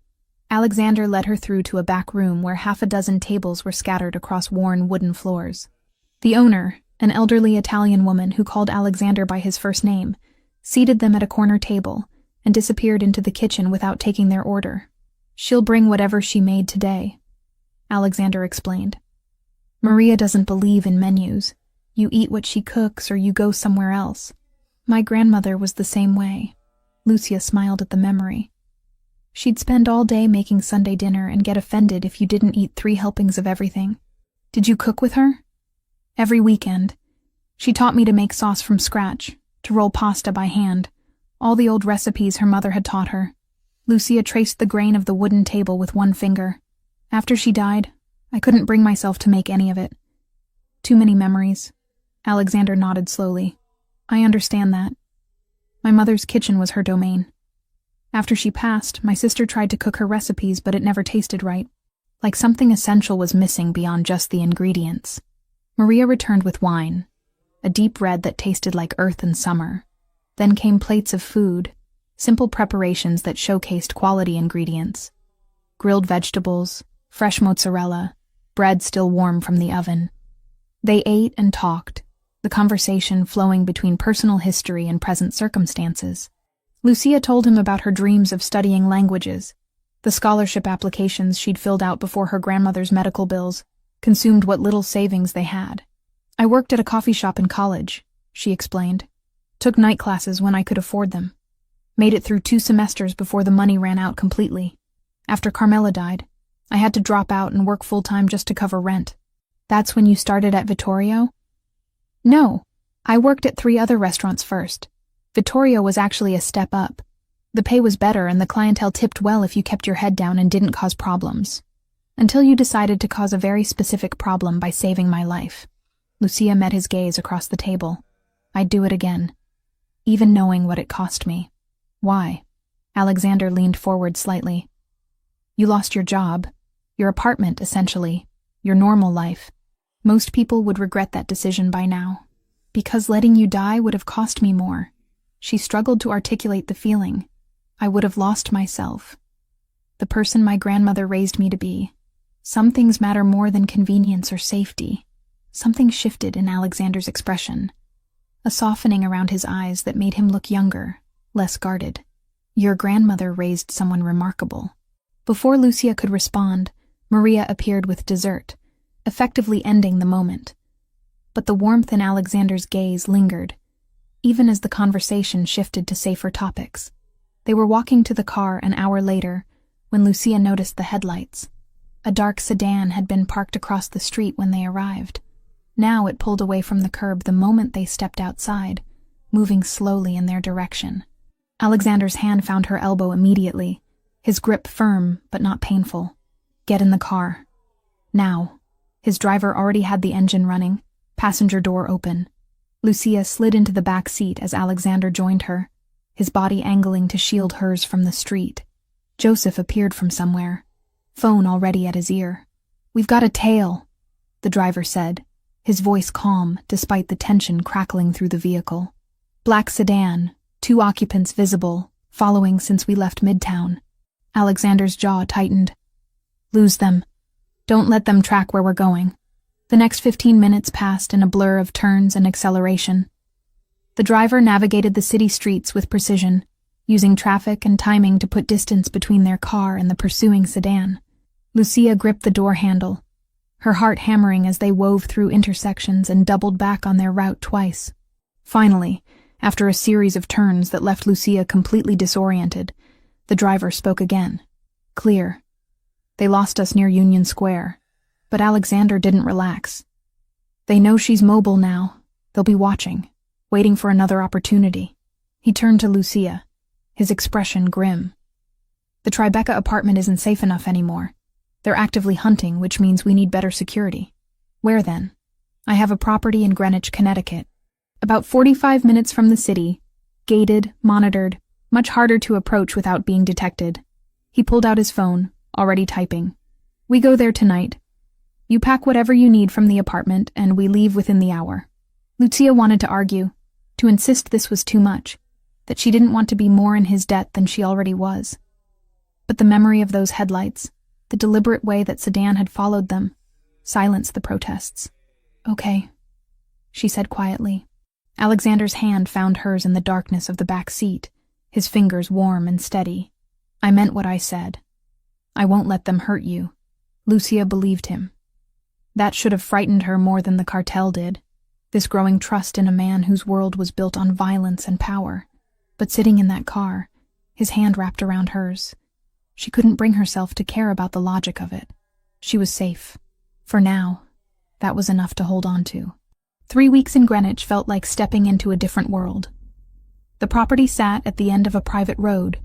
Alexander led her through to a back room where half a dozen tables were scattered across worn wooden floors. The owner, an elderly Italian woman who called Alexander by his first name, seated them at a corner table and disappeared into the kitchen without taking their order. She'll bring whatever she made today, Alexander explained. Maria doesn't believe in menus. You eat what she cooks or you go somewhere else. My grandmother was the same way. Lucia smiled at the memory. She'd spend all day making Sunday dinner and get offended if you didn't eat 3 helpings of everything. Did you cook with her? Every weekend. She taught me to make sauce from scratch, to roll pasta by hand, all the old recipes her mother had taught her. Lucia traced the grain of the wooden table with one finger. After she died, I couldn't bring myself to make any of it. Too many memories. Alexander nodded slowly. I understand that. My mother's kitchen was her domain. After she passed, my sister tried to cook her recipes, but it never tasted right. Like something essential was missing beyond just the ingredients. Maria returned with wine, a deep red that tasted like earth and summer. Then came plates of food, simple preparations that showcased quality ingredients. Grilled vegetables, fresh mozzarella, bread still warm from the oven. They ate and talked, the conversation flowing between personal history and present circumstances. Lucia told him about her dreams of studying languages. The scholarship applications she'd filled out before her grandmother's medical bills consumed what little savings they had. I worked at a coffee shop in college, she explained. Took night classes when I could afford them. Made it through 2 semesters before the money ran out completely. After Carmela died, I had to drop out and work full-time just to cover rent. That's when you started at Vittorio? No, I worked at 3 other restaurants first. Vittorio was actually a step up. The pay was better and the clientele tipped well if you kept your head down and didn't cause problems. Until you decided to cause a very specific problem by saving my life. Lucia met his gaze across the table. I'd do it again. Even knowing what it cost me. Why? Alexander leaned forward slightly. You lost your job. Your apartment, essentially. Your normal life. Most people would regret that decision by now. Because letting you die would have cost me more. She struggled to articulate the feeling. I would have lost myself. The person my grandmother raised me to be. Some things matter more than convenience or safety. Something shifted in Alexander's expression. A softening around his eyes that made him look younger, less guarded. Your grandmother raised someone remarkable. Before Lucia could respond, Maria appeared with dessert, effectively ending the moment. But the warmth in Alexander's gaze lingered, even as the conversation shifted to safer topics. They were walking to the car an hour later, when Lucia noticed the headlights. A dark sedan had been parked across the street when they arrived. Now it pulled away from the curb the moment they stepped outside, moving slowly in their direction. Alexander's hand found her elbow immediately, his grip firm but not painful. Get in the car. Now. His driver already had the engine running, passenger door open. Lucia slid into the back seat as Alexander joined her, his body angling to shield hers from the street. Joseph appeared from somewhere, phone already at his ear. We've got a tail, the driver said, his voice calm despite the tension crackling through the vehicle. Black sedan, 2 occupants visible, following since we left Midtown. Alexander's jaw tightened. Lose them. Don't let them track where we're going. The next 15 minutes passed in a blur of turns and acceleration. The driver navigated the city streets with precision, using traffic and timing to put distance between their car and the pursuing sedan. Lucia gripped the door handle, her heart hammering as they wove through intersections and doubled back on their route twice. Finally, after a series of turns that left Lucia completely disoriented, the driver spoke again. Clear. They lost us near Union Square. But Alexander didn't relax. They know she's mobile now. They'll be watching, waiting for another opportunity. He turned to Lucia, his expression grim. The Tribeca apartment isn't safe enough anymore. They're actively hunting, which means we need better security. Where then? I have a property in Greenwich, Connecticut. About 45 minutes from the city, gated, monitored, much harder to approach without being detected. He pulled out his phone, already typing. We go there tonight. You pack whatever you need from the apartment, and we leave within the hour. Lucia wanted to argue, to insist this was too much, that she didn't want to be more in his debt than she already was. But the memory of those headlights, the deliberate way that Sedan had followed them, silenced the protests. Okay, she said quietly. Alexander's hand found hers in the darkness of the back seat, his fingers warm and steady. I meant what I said. I won't let them hurt you. Lucia believed him. That should have frightened her more than the cartel did, this growing trust in a man whose world was built on violence and power. But sitting in that car, his hand wrapped around hers, she couldn't bring herself to care about the logic of it. She was safe. For now, that was enough to hold on to. 3 weeks in Greenwich felt like stepping into a different world. The property sat at the end of a private road,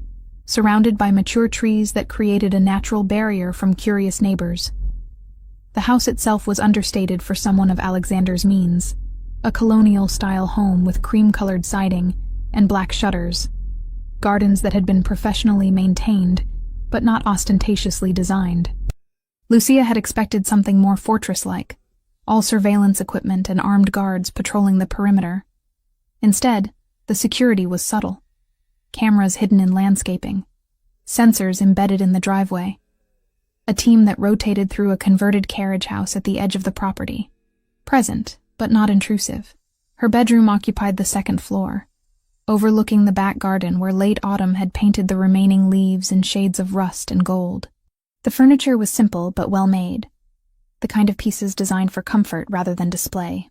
surrounded by mature trees that created a natural barrier from curious neighbors. The house itself was understated for someone of Alexander's means, a colonial-style home with cream-colored siding and black shutters, gardens that had been professionally maintained, but not ostentatiously designed. Lucia had expected something more fortress-like, all surveillance equipment and armed guards patrolling the perimeter. Instead, the security was subtle. Cameras hidden in landscaping, sensors embedded in the driveway, a team that rotated through a converted carriage house at the edge of the property, present but not intrusive. Her bedroom occupied the second floor, overlooking the back garden where late autumn had painted the remaining leaves in shades of rust and gold. The furniture was simple but well made, the kind of pieces designed for comfort rather than display.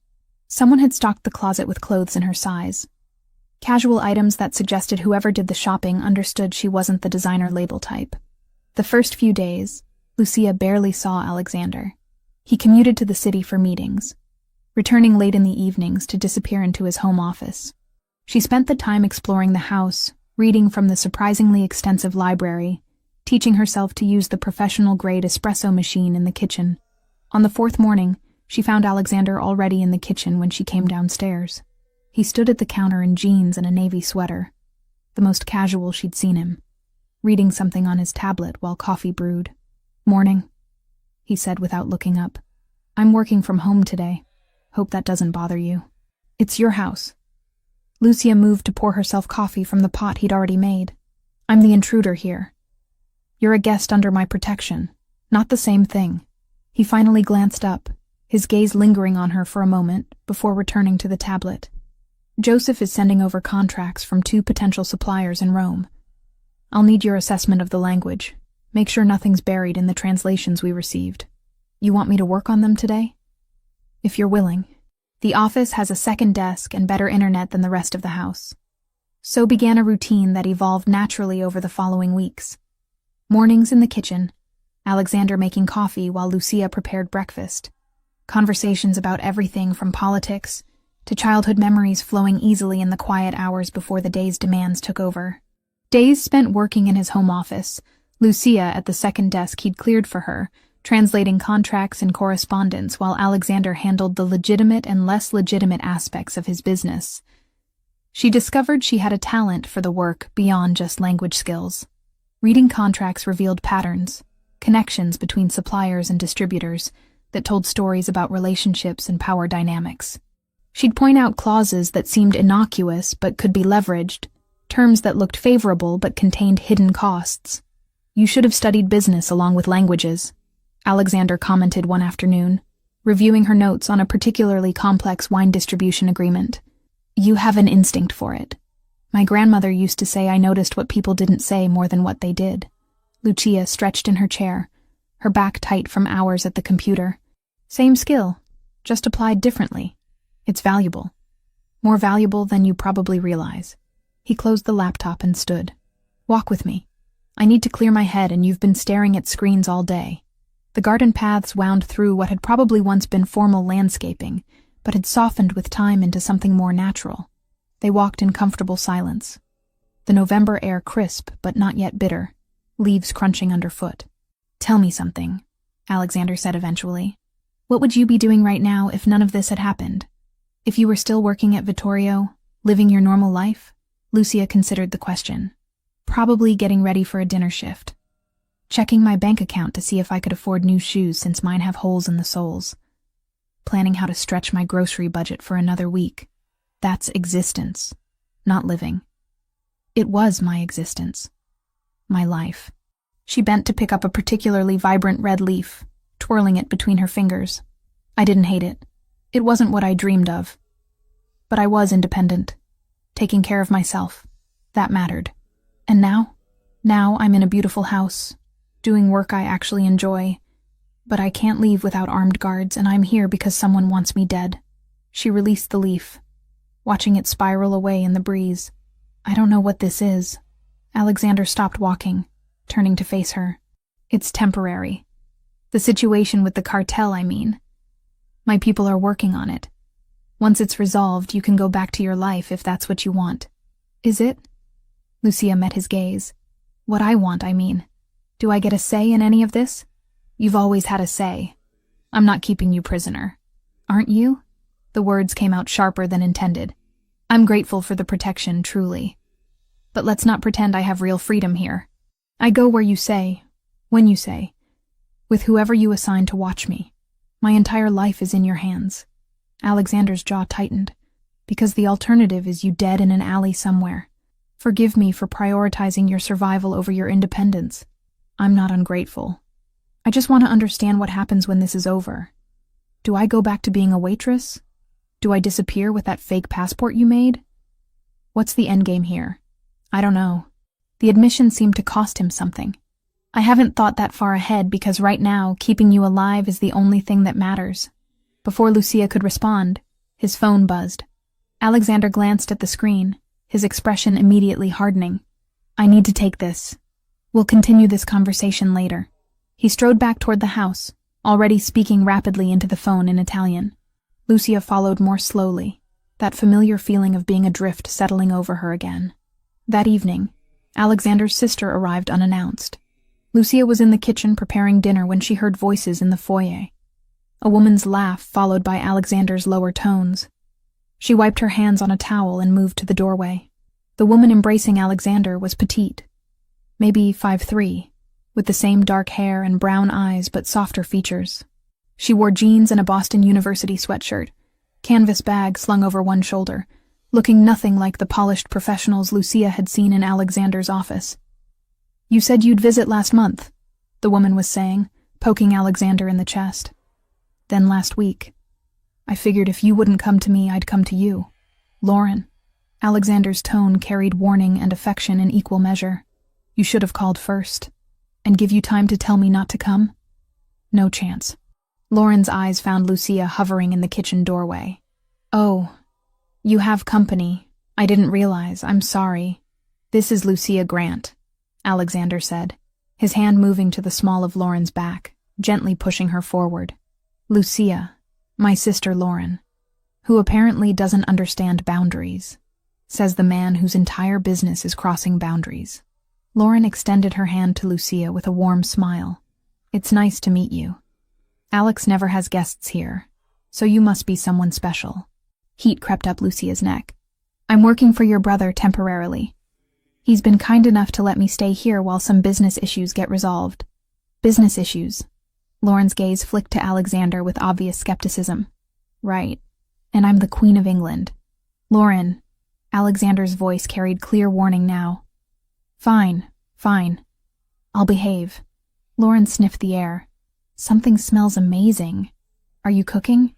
Someone had stocked the closet with clothes in her size. Casual items that suggested whoever did the shopping understood she wasn't the designer label type. The first few days, Lucia barely saw Alexander. He commuted to the city for meetings, returning late in the evenings to disappear into his home office. She spent the time exploring the house, reading from the surprisingly extensive library, teaching herself to use the professional-grade espresso machine in the kitchen. On the 4th morning, she found Alexander already in the kitchen when she came downstairs. He stood at the counter in jeans and a navy sweater, the most casual she'd seen him, reading something on his tablet while coffee brewed. Morning, he said without looking up. I'm working from home today. Hope that doesn't bother you. It's your house. Lucia moved to pour herself coffee from the pot he'd already made. I'm the intruder here. You're a guest under my protection. Not the same thing. He finally glanced up, his gaze lingering on her for a moment before returning to the tablet. Joseph is sending over contracts from 2 potential suppliers in Rome. I'll need your assessment of the language. Make sure nothing's buried in the translations we received. You want me to work on them today? If you're willing. The office has a second desk and better internet than the rest of the house. So began a routine that evolved naturally over the following weeks. Mornings in the kitchen, Alexander making coffee while Lucia prepared breakfast. Conversations about everything from politics to childhood memories flowing easily in the quiet hours before the day's demands took over. Days spent working in his home office, Lucia at the second desk he'd cleared for her, translating contracts and correspondence while Alexander handled the legitimate and less legitimate aspects of his business. She discovered she had a talent for the work beyond just language skills. Reading contracts revealed patterns, connections between suppliers and distributors that told stories about relationships and power dynamics. She'd point out clauses that seemed innocuous but could be leveraged, terms that looked favorable but contained hidden costs. You should have studied business along with languages, Alexander commented one afternoon, reviewing her notes on a particularly complex wine distribution agreement. You have an instinct for it. My grandmother used to say I noticed what people didn't say more than what they did. Lucia stretched in her chair, her back tight from hours at the computer. Same skill, just applied differently. It's valuable. More valuable than you probably realize. He closed the laptop and stood. Walk with me. I need to clear my head and you've been staring at screens all day. The garden paths wound through what had probably once been formal landscaping, but had softened with time into something more natural. They walked in comfortable silence. The November air crisp, but not yet bitter, leaves crunching underfoot. "Tell me something," Alexander said eventually. "What would you be doing right now if none of this had happened? If you were still working at Vittorio, living your normal life?" Lucia considered the question. "Probably getting ready for a dinner shift. Checking my bank account to see if I could afford new shoes since mine have holes in the soles. Planning how to stretch my grocery budget for another week. That's existence, not living." It was my existence. My life. She bent to pick up a particularly vibrant red leaf, twirling it between her fingers. I didn't hate it. It wasn't what I dreamed of. But I was independent, taking care of myself. That mattered. And now? Now I'm in a beautiful house, doing work I actually enjoy. But I can't leave without armed guards, and I'm here because someone wants me dead. She released the leaf, watching it spiral away in the breeze. "I don't know what this is." Alexander stopped walking, turning to face her. "It's temporary. The situation with the cartel, I mean. My people are working on it. Once it's resolved, you can go back to your life if that's what you want." "Is it?" Lucia met his gaze. "What I want, I mean. Do I get a say in any of this?" "You've always had a say. I'm not keeping you prisoner." "Aren't you?" The words came out sharper than intended. "I'm grateful for the protection, truly. But let's not pretend I have real freedom here. I go where you say, when you say, with whoever you assign to watch me. My entire life is in your hands." Alexander's jaw tightened. "Because the alternative is you dead in an alley somewhere. Forgive me for prioritizing your survival over your independence. I'm not ungrateful. I just want to understand what happens when this is over. Do I go back to being a waitress? Do I disappear with that fake passport you made? What's the endgame here?" "I don't know." The admission seemed to cost him something. "I haven't thought that far ahead because right now, keeping you alive is the only thing that matters." Before Lucia could respond, his phone buzzed. Alexander glanced at the screen, his expression immediately hardening. "I need to take this. We'll continue this conversation later." He strode back toward the house, already speaking rapidly into the phone in Italian. Lucia followed more slowly, that familiar feeling of being adrift settling over her again. That evening, Alexander's sister arrived unannounced. Lucia was in the kitchen preparing dinner when she heard voices in the foyer. A woman's laugh followed by Alexander's lower tones. She wiped her hands on a towel and moved to the doorway. The woman embracing Alexander was petite, maybe 5'3", with the same dark hair and brown eyes but softer features. She wore jeans and a Boston University sweatshirt, canvas bag slung over one shoulder, looking nothing like the polished professionals Lucia had seen in Alexander's office. "You said you'd visit last month," the woman was saying, poking Alexander in the chest. "Then last week. I figured if you wouldn't come to me, I'd come to you. Lauren." Alexander's tone carried warning and affection in equal measure. "You should have called first. And give you time to tell me not to come?" "No chance." Lauren's eyes found Lucia hovering in the kitchen doorway. "Oh, you have company. I didn't realize. I'm sorry. This is Lucia Grant," Alexander said, his hand moving to the small of Lauren's back, gently pushing her forward. "Lucia, my sister Lauren, who apparently doesn't understand boundaries," says the man whose entire business is crossing boundaries. Lauren extended her hand to Lucia with a warm smile. "It's nice to meet you. Alex never has guests here, so you must be someone special." Heat crept up Lucia's neck. "I'm working for your brother temporarily. He's been kind enough to let me stay here while some business issues get resolved." "Business issues?" Lauren's gaze flicked to Alexander with obvious skepticism. "Right. And I'm the Queen of England." "Lauren," Alexander's voice carried clear warning now. Fine. I'll behave." Lauren sniffed the air. "Something smells amazing. Are you cooking?"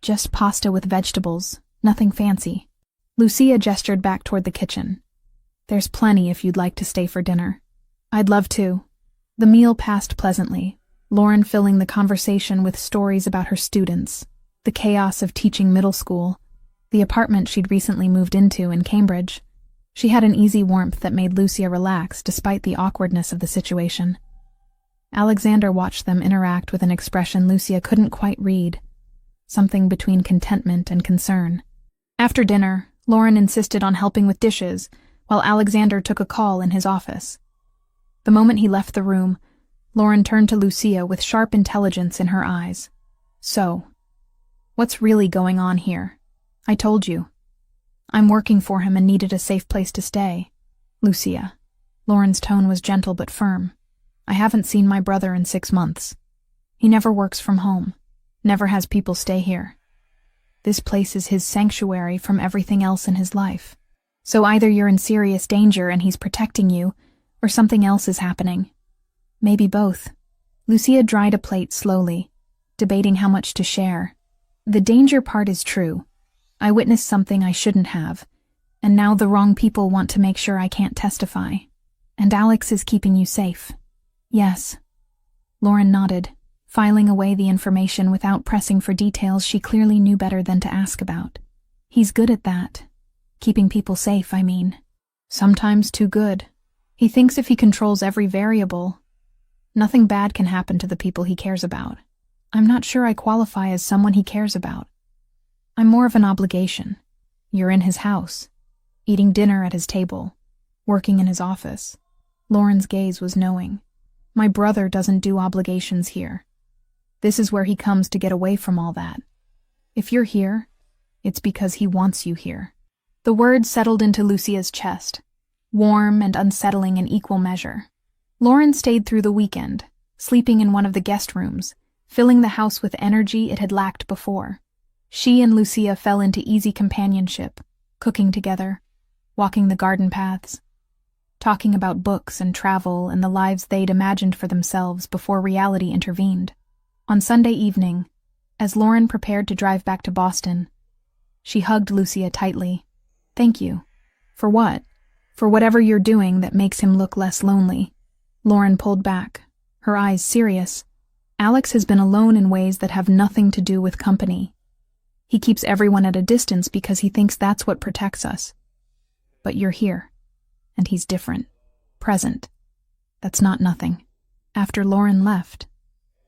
"Just pasta with vegetables. Nothing fancy." Lucia gestured back toward the kitchen. "There's plenty if you'd like to stay for dinner." "I'd love to." The meal passed pleasantly, Lauren filling the conversation with stories about her students, the chaos of teaching middle school, the apartment she'd recently moved into in Cambridge. She had an easy warmth that made Lucia relax despite the awkwardness of the situation. Alexander watched them interact with an expression Lucia couldn't quite read, something between contentment and concern. After dinner, Lauren insisted on helping with dishes, while Alexander took a call in his office. The moment he left the room, Lauren turned to Lucia with sharp intelligence in her eyes. So, what's really going on here? I told you. I'm working for him and needed a safe place to stay. Lucia. Lauren's tone was gentle but firm. I haven't seen my brother in 6 months. He never works from home, never has people stay here. This place is his sanctuary from everything else in his life. So either you're in serious danger and he's protecting you, or something else is happening. Maybe both. Lucia dried a plate slowly, debating how much to share. The danger part is true. I witnessed something I shouldn't have, and now the wrong people want to make sure I can't testify. And Alex is keeping you safe. Yes. Lauren nodded, filing away the information without pressing for details she clearly knew better than to ask about. He's good at that. Keeping people safe, I mean. Sometimes too good. He thinks if he controls every variable, nothing bad can happen to the people he cares about. I'm not sure I qualify as someone he cares about. I'm more of an obligation. You're in his house, eating dinner at his table, working in his office. Lauren's gaze was knowing. My brother doesn't do obligations here. This is where he comes to get away from all that. If you're here, it's because he wants you here. The words settled into Lucia's chest, warm and unsettling in equal measure. Lauren stayed through the weekend, sleeping in one of the guest rooms, filling the house with energy it had lacked before. She and Lucia fell into easy companionship, cooking together, walking the garden paths, talking about books and travel and the lives they'd imagined for themselves before reality intervened. On Sunday evening, as Lauren prepared to drive back to Boston, she hugged Lucia tightly. Thank you. For what? For whatever you're doing that makes him look less lonely. Lauren pulled back, her eyes serious. Alex has been alone in ways that have nothing to do with company. He keeps everyone at a distance because he thinks that's what protects us. But you're here, and he's different, present. That's not nothing. After Lauren left,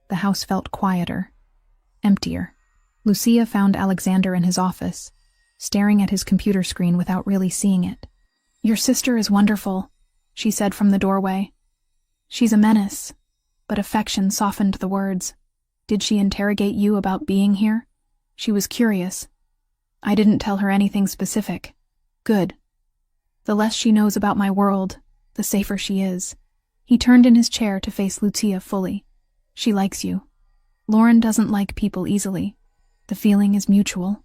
the house felt quieter, emptier. Lucia found Alexander in his office, staring at his computer screen without really seeing it. Your sister is wonderful, she said from the doorway. She's a menace, but affection softened the words. Did she interrogate you about being here? She was curious. I didn't tell her anything specific. Good. The less she knows about my world, the safer she is. He turned in his chair to face Lucia fully. She likes you. Lauren doesn't like people easily. The feeling is mutual.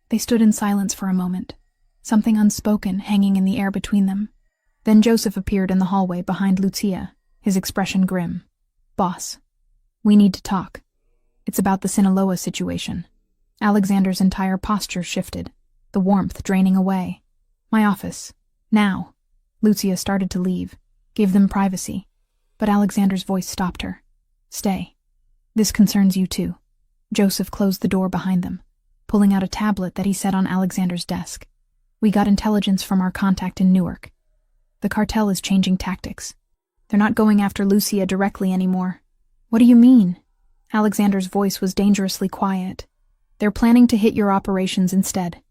They stood in silence for a moment, something unspoken hanging in the air between them. Then Joseph appeared in the hallway behind Lucia, his expression grim. Boss, we need to talk. It's about the Sinaloa situation. Alexander's entire posture shifted, the warmth draining away. My office. Now. Lucia started to leave, give them privacy, but Alexander's voice stopped her. Stay. This concerns you too. Joseph closed the door behind them, pulling out a tablet that he set on Alexander's desk. We got intelligence from our contact in Newark. The cartel is changing tactics. They're not going after Lucia directly anymore. What do you mean? Alexander's voice was dangerously quiet. They're planning to hit your operations instead.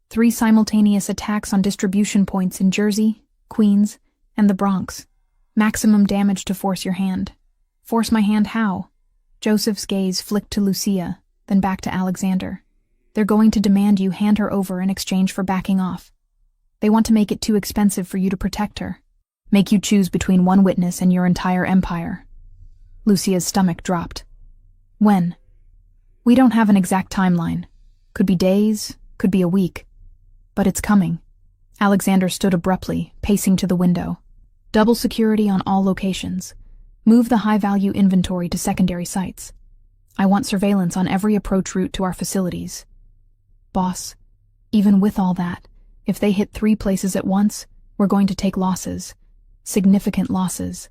3 simultaneous attacks on distribution points in Jersey, Queens, and the Bronx. Maximum damage to force your hand. Force my hand how? Joseph's gaze flicked to Lucia, then back to Alexander. They're going to demand you hand her over in exchange for backing off. They want to make it too expensive for you to protect her. Make you choose between one witness and your entire empire. Lucia's stomach dropped. When? We don't have an exact timeline. Could be days, could be a week. But it's coming. Alexander stood abruptly, pacing to the window. Double security on all locations. Move the high-value inventory to secondary sites. I want surveillance on every approach route to our facilities. Boss, even with all that, if they hit 3 places at once, we're going to take losses. Significant losses.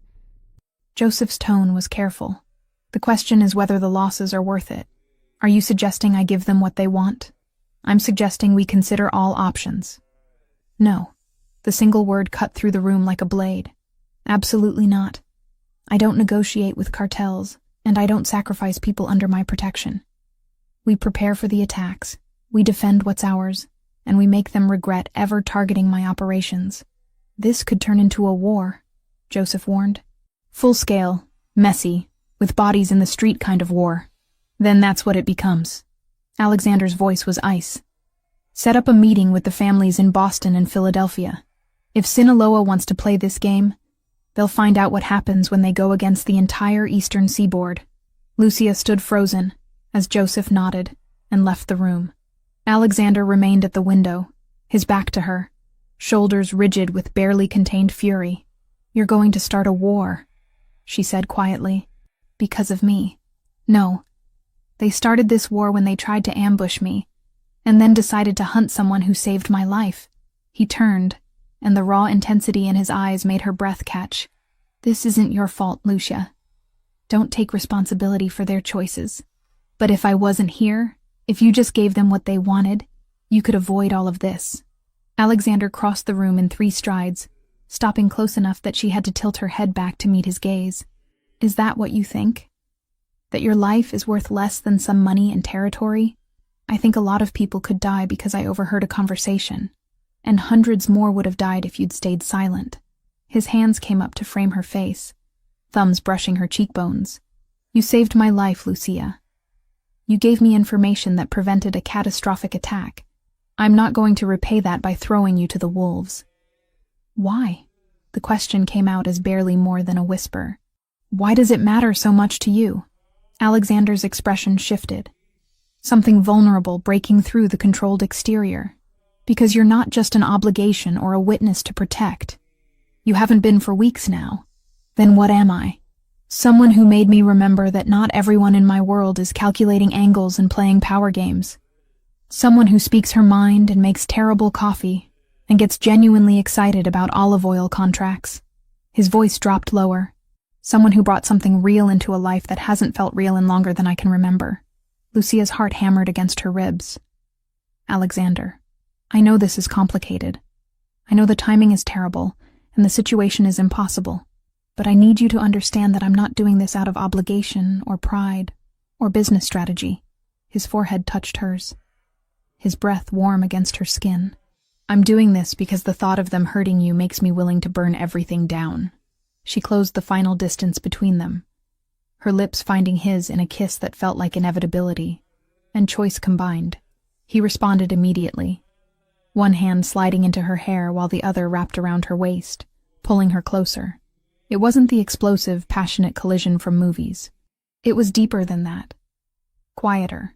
Joseph's tone was careful. The question is whether the losses are worth it. Are you suggesting I give them what they want? I'm suggesting we consider all options. No. The single word cut through the room like a blade. Absolutely not. I don't negotiate with cartels, and I don't sacrifice people under my protection. We prepare for the attacks, we defend what's ours, and we make them regret ever targeting my operations. This could turn into a war, Joseph warned. Full-scale, messy, with bodies in the street kind of war. Then that's what it becomes. Alexander's voice was ice. Set up a meeting with the families in Boston and Philadelphia. If Sinaloa wants to play this game, they'll find out what happens when they go against the entire eastern seaboard. Lucia stood frozen as Joseph nodded and left the room. Alexander remained at the window, his back to her, shoulders rigid with barely contained fury. You're going to start a war, she said quietly. Because of me. No. They started this war when they tried to ambush me, and then decided to hunt someone who saved my life. He turned, and the raw intensity in his eyes made her breath catch. This isn't your fault, Lucia. Don't take responsibility for their choices. But if I wasn't here, if you just gave them what they wanted, you could avoid all of this. Alexander crossed the room in 3 strides, stopping close enough that she had to tilt her head back to meet his gaze. Is that what you think? That your life is worth less than some money and territory? I think a lot of people could die because I overheard a conversation, and hundreds more would have died if you'd stayed silent. His hands came up to frame her face, thumbs brushing her cheekbones. You saved my life, Lucia. You gave me information that prevented a catastrophic attack. I'm not going to repay that by throwing you to the wolves. Why? The question came out as barely more than a whisper. Why does it matter so much to you? Alexander's expression shifted. Something vulnerable breaking through the controlled exterior. Because you're not just an obligation or a witness to protect. You haven't been for weeks now. Then what am I? Someone who made me remember that not everyone in my world is calculating angles and playing power games. Someone who speaks her mind and makes terrible coffee and gets genuinely excited about olive oil contracts. His voice dropped lower. Someone who brought something real into a life that hasn't felt real in longer than I can remember. Lucia's heart hammered against her ribs. Alexander, I know this is complicated. I know the timing is terrible, and the situation is impossible. But I need you to understand that I'm not doing this out of obligation, or pride, or business strategy. His forehead touched hers, his breath warm against her skin. I'm doing this because the thought of them hurting you makes me willing to burn everything down. She closed the final distance between them, her lips finding his in a kiss that felt like inevitability and choice combined. He responded immediately, one hand sliding into her hair while the other wrapped around her waist, pulling her closer. It wasn't the explosive, passionate collision from movies. It was deeper than that. Quieter.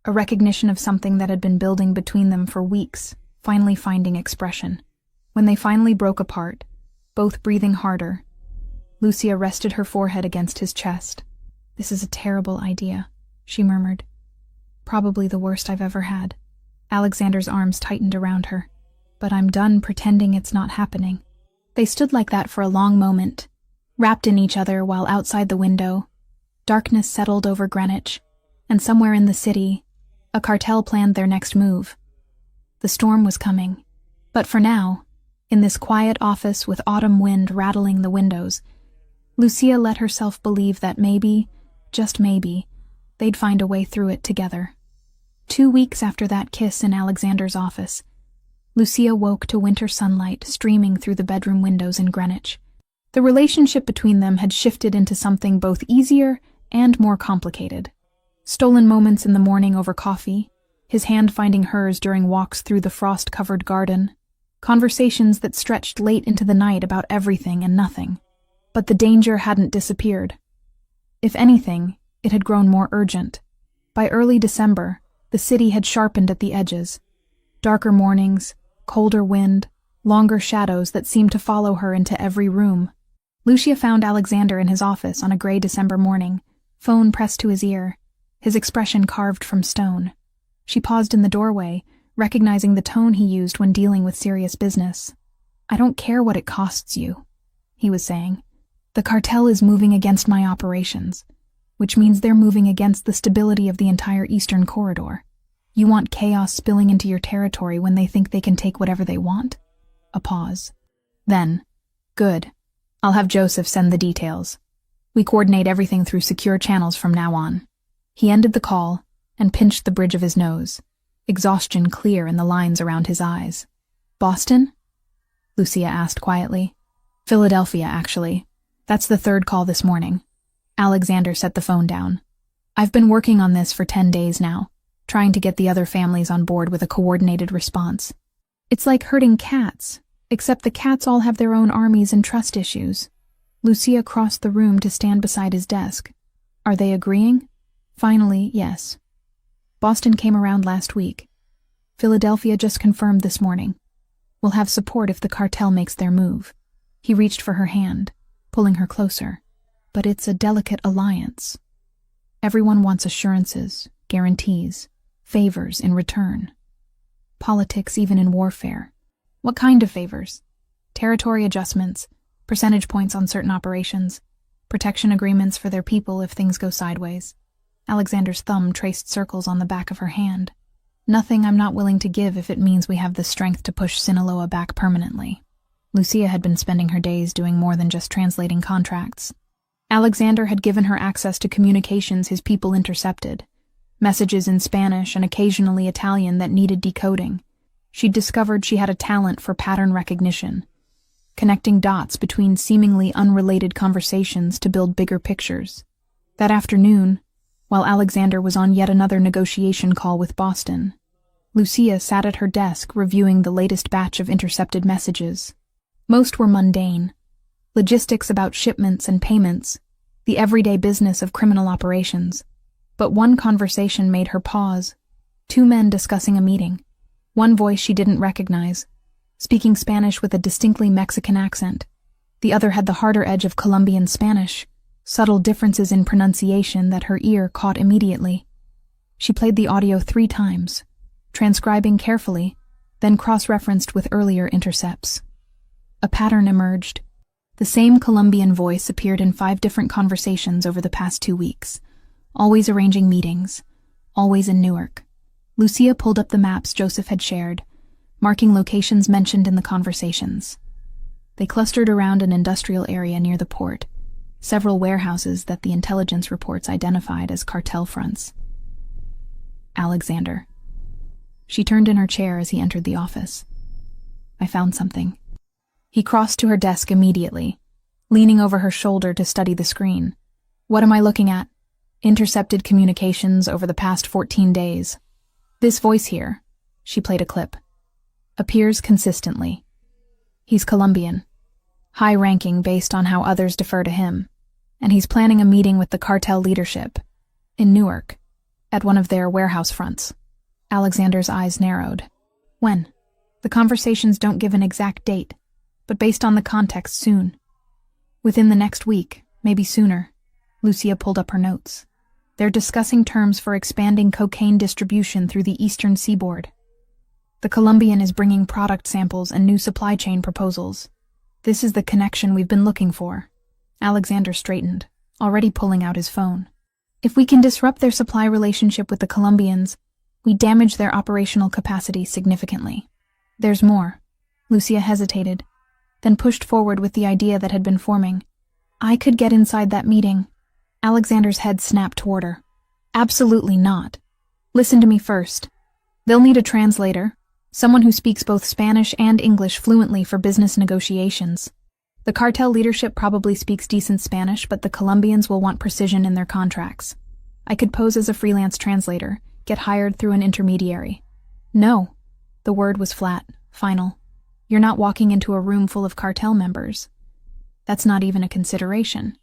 A recognition of something that had been building between them for weeks, finally finding expression. When they finally broke apart, both breathing harder, Lucia rested her forehead against his chest. This is a terrible idea, she murmured. Probably the worst I've ever had. Alexander's arms tightened around her. But I'm done pretending it's not happening. They stood like that for a long moment, wrapped in each other while outside the window, darkness settled over Greenwich, and somewhere in the city, a cartel planned their next move. The storm was coming, but for now, in this quiet office with autumn wind rattling the windows, Lucia let herself believe that maybe, just maybe, they'd find a way through it together. 2 weeks after that kiss in Alexander's office, Lucia woke to winter sunlight streaming through the bedroom windows in Greenwich. The relationship between them had shifted into something both easier and more complicated. Stolen moments in the morning over coffee, his hand finding hers during walks through the frost-covered garden, conversations that stretched late into the night about everything and nothing. But the danger hadn't disappeared. If anything, it had grown more urgent. By early December, the city had sharpened at the edges. Darker mornings, colder wind, longer shadows that seemed to follow her into every room. Lucia found Alexander in his office on a gray December morning, phone pressed to his ear, his expression carved from stone. She paused in the doorway, recognizing the tone he used when dealing with serious business. I don't care what it costs you, he was saying. The cartel is moving against my operations, which means they're moving against the stability of the entire eastern corridor. You want chaos spilling into your territory when they think they can take whatever they want? A pause. Then, good. I'll have Joseph send the details. We coordinate everything through secure channels from now on." He ended the call and pinched the bridge of his nose, exhaustion clear in the lines around his eyes. "Boston?" Lucia asked quietly. "Philadelphia, actually. That's the third call this morning." Alexander set the phone down. "I've been working on this for 10 days now, trying to get the other families on board with a coordinated response. It's like herding cats, except the cats all have their own armies and trust issues." Lucia crossed the room to stand beside his desk. "Are they agreeing?" "Finally, yes. Boston came around last week. Philadelphia just confirmed this morning. We'll have support if the cartel makes their move." He reached for her hand, pulling her closer. "But it's a delicate alliance. Everyone wants assurances, guarantees, favors in return. Politics even in warfare. What kind of favors? Territory adjustments, percentage points on certain operations, protection agreements for their people if things go sideways." Alexander's thumb traced circles on the back of her hand. "Nothing I'm not willing to give if it means we have the strength to push Sinaloa back permanently." Lucia had been spending her days doing more than just translating contracts. Alexander had given her access to communications his people intercepted, messages in Spanish and occasionally Italian that needed decoding. She'd discovered she had a talent for pattern recognition, connecting dots between seemingly unrelated conversations to build bigger pictures. That afternoon, while Alexander was on yet another negotiation call with Boston, Lucia sat at her desk reviewing the latest batch of intercepted messages. Most were mundane. Logistics about shipments and payments, the everyday business of criminal operations. But one conversation made her pause. Two men discussing a meeting. One voice she didn't recognize, speaking Spanish with a distinctly Mexican accent. The other had the harder edge of Colombian Spanish, subtle differences in pronunciation that her ear caught immediately. She played the audio 3 times, transcribing carefully, then cross-referenced with earlier intercepts. A pattern emerged. The same Colombian voice appeared in 5 different conversations over the past 2 weeks, always arranging meetings, always in Newark. Lucia pulled up the maps Joseph had shared, marking locations mentioned in the conversations. They clustered around an industrial area near the port, several warehouses that the intelligence reports identified as cartel fronts. "Alexander." She turned in her chair as he entered the office. "I found something." He crossed to her desk immediately, leaning over her shoulder to study the screen. "What am I looking at?" "Intercepted communications over the past 14 days. This voice here," she played a clip, "appears consistently. He's Colombian, high-ranking based on how others defer to him, and he's planning a meeting with the cartel leadership in Newark, at one of their warehouse fronts." Alexander's eyes narrowed. "When?" "The conversations don't give an exact date, but based on the context, soon. Within the next week, maybe sooner." Lucia pulled up her notes. "They're discussing terms for expanding cocaine distribution through the eastern seaboard. The Colombian is bringing product samples and new supply chain proposals. This is the connection we've been looking for." Alexander straightened, already pulling out his phone. "If we can disrupt their supply relationship with the Colombians, we damage their operational capacity significantly." "There's more." Lucia hesitated, then pushed forward with the idea that had been forming. "I could get inside that meeting." Alexander's head snapped toward her. "Absolutely not. Listen to me first. They'll need a translator, someone who speaks both Spanish and English fluently for business negotiations. The cartel leadership probably speaks decent Spanish, but the Colombians will want precision in their contracts. I could pose as a freelance translator, get hired through an intermediary." "No." The word was flat, final. "You're not walking into a room full of cartel members. That's not even a consideration.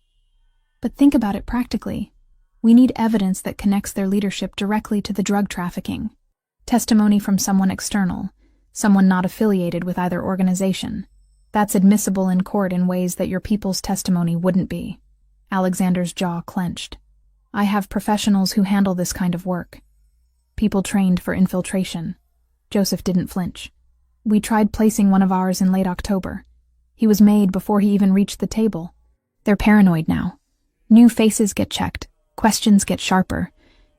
But think about it practically. We need evidence that connects their leadership directly to the drug trafficking. Testimony from someone external, someone not affiliated with either organization. That's admissible in court in ways that your people's testimony wouldn't be." Alexander's jaw clenched. "I have professionals who handle this kind of work. People trained for infiltration." Joseph didn't flinch. "We tried placing one of ours in late October. He was made before he even reached the table. They're paranoid now. New faces get checked, questions get sharper,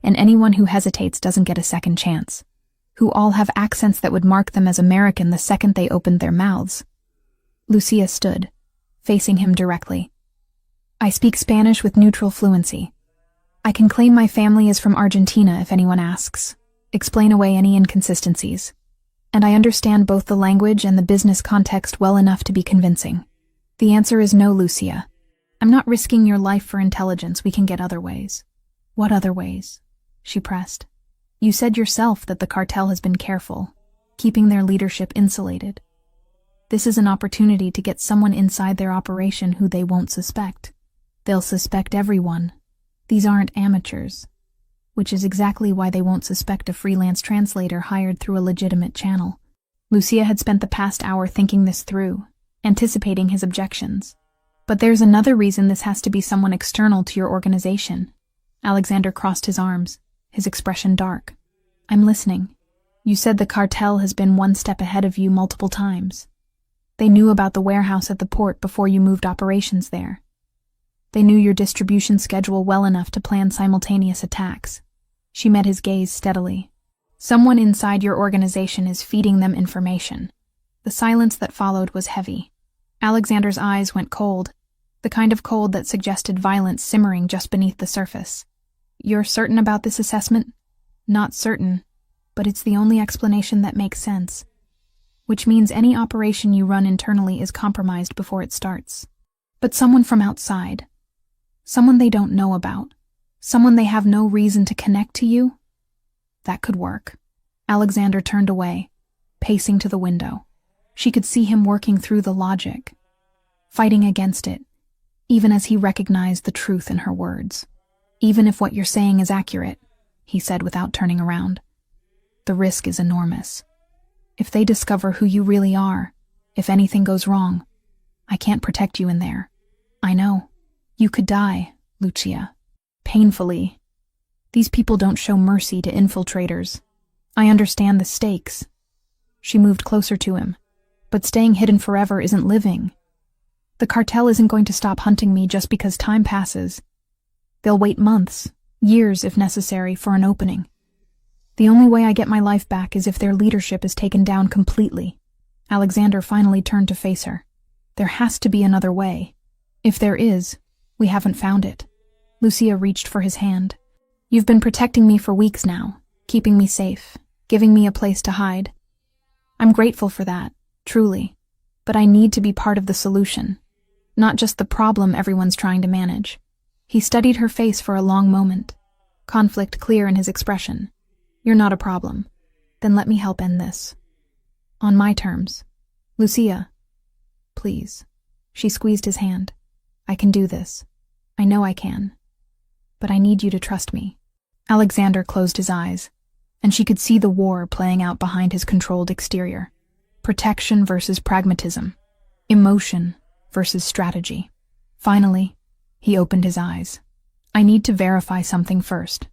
and anyone who hesitates doesn't get a second chance. Who all have accents that would mark them as American the second they opened their mouths." Lucia stood, facing him directly. I speak Spanish with neutral fluency. I can claim my family is from Argentina if anyone asks. Explain away any inconsistencies. And I understand both the language and the business context well enough to be convincing. The answer is no, Lucia. I'm not risking your life for intelligence. We can get other ways. What other ways? She pressed. You said yourself that the cartel has been careful, keeping their leadership insulated. This is an opportunity to get someone inside their operation who they won't suspect. They'll suspect everyone. These aren't amateurs, which is exactly why they won't suspect a freelance translator hired through a legitimate channel. Lucia had spent the past hour thinking this through, anticipating his objections. But there's another reason this has to be someone external to your organization. Alexander crossed his arms, his expression dark. I'm listening. You said the cartel has been one step ahead of you multiple times. They knew about the warehouse at the port before you moved operations there. They knew your distribution schedule well enough to plan simultaneous attacks. She met his gaze steadily. Someone inside your organization is feeding them information. The silence that followed was heavy. Alexander's eyes went cold, the kind of cold that suggested violence simmering just beneath the surface. You're certain about this assessment? Not certain, but it's the only explanation that makes sense. Which means any operation you run internally is compromised before it starts. But someone from outside, someone they don't know about, someone they have no reason to connect to you, that could work. Alexander turned away, pacing to the window. She could see him working through the logic, fighting against it, even as he recognized the truth in her words. Even if what you're saying is accurate, he said without turning around, the risk is enormous. If they discover who you really are, if anything goes wrong, I can't protect you in there. I know. You could die, Lucia. Painfully. These people don't show mercy to infiltrators. I understand the stakes. She moved closer to him. But staying hidden forever isn't living. The cartel isn't going to stop hunting me just because time passes. They'll wait months, years if necessary, for an opening. The only way I get my life back is if their leadership is taken down completely. Alexander finally turned to face her. There has to be another way. If there is, we haven't found it. Lucia reached for his hand. You've been protecting me for weeks now, keeping me safe, giving me a place to hide. I'm grateful for that, truly. But I need to be part of the solution, not just the problem everyone's trying to manage. He studied her face for a long moment, conflict clear in his expression. You're not a problem. Then let me help end this. On my terms. Lucia, please. She squeezed his hand. I can do this. I know I can. But I need you to trust me. Alexander closed his eyes, and she could see the war playing out behind his controlled exterior. Protection versus pragmatism. Emotion versus strategy. Finally, he opened his eyes. I need to verify something first.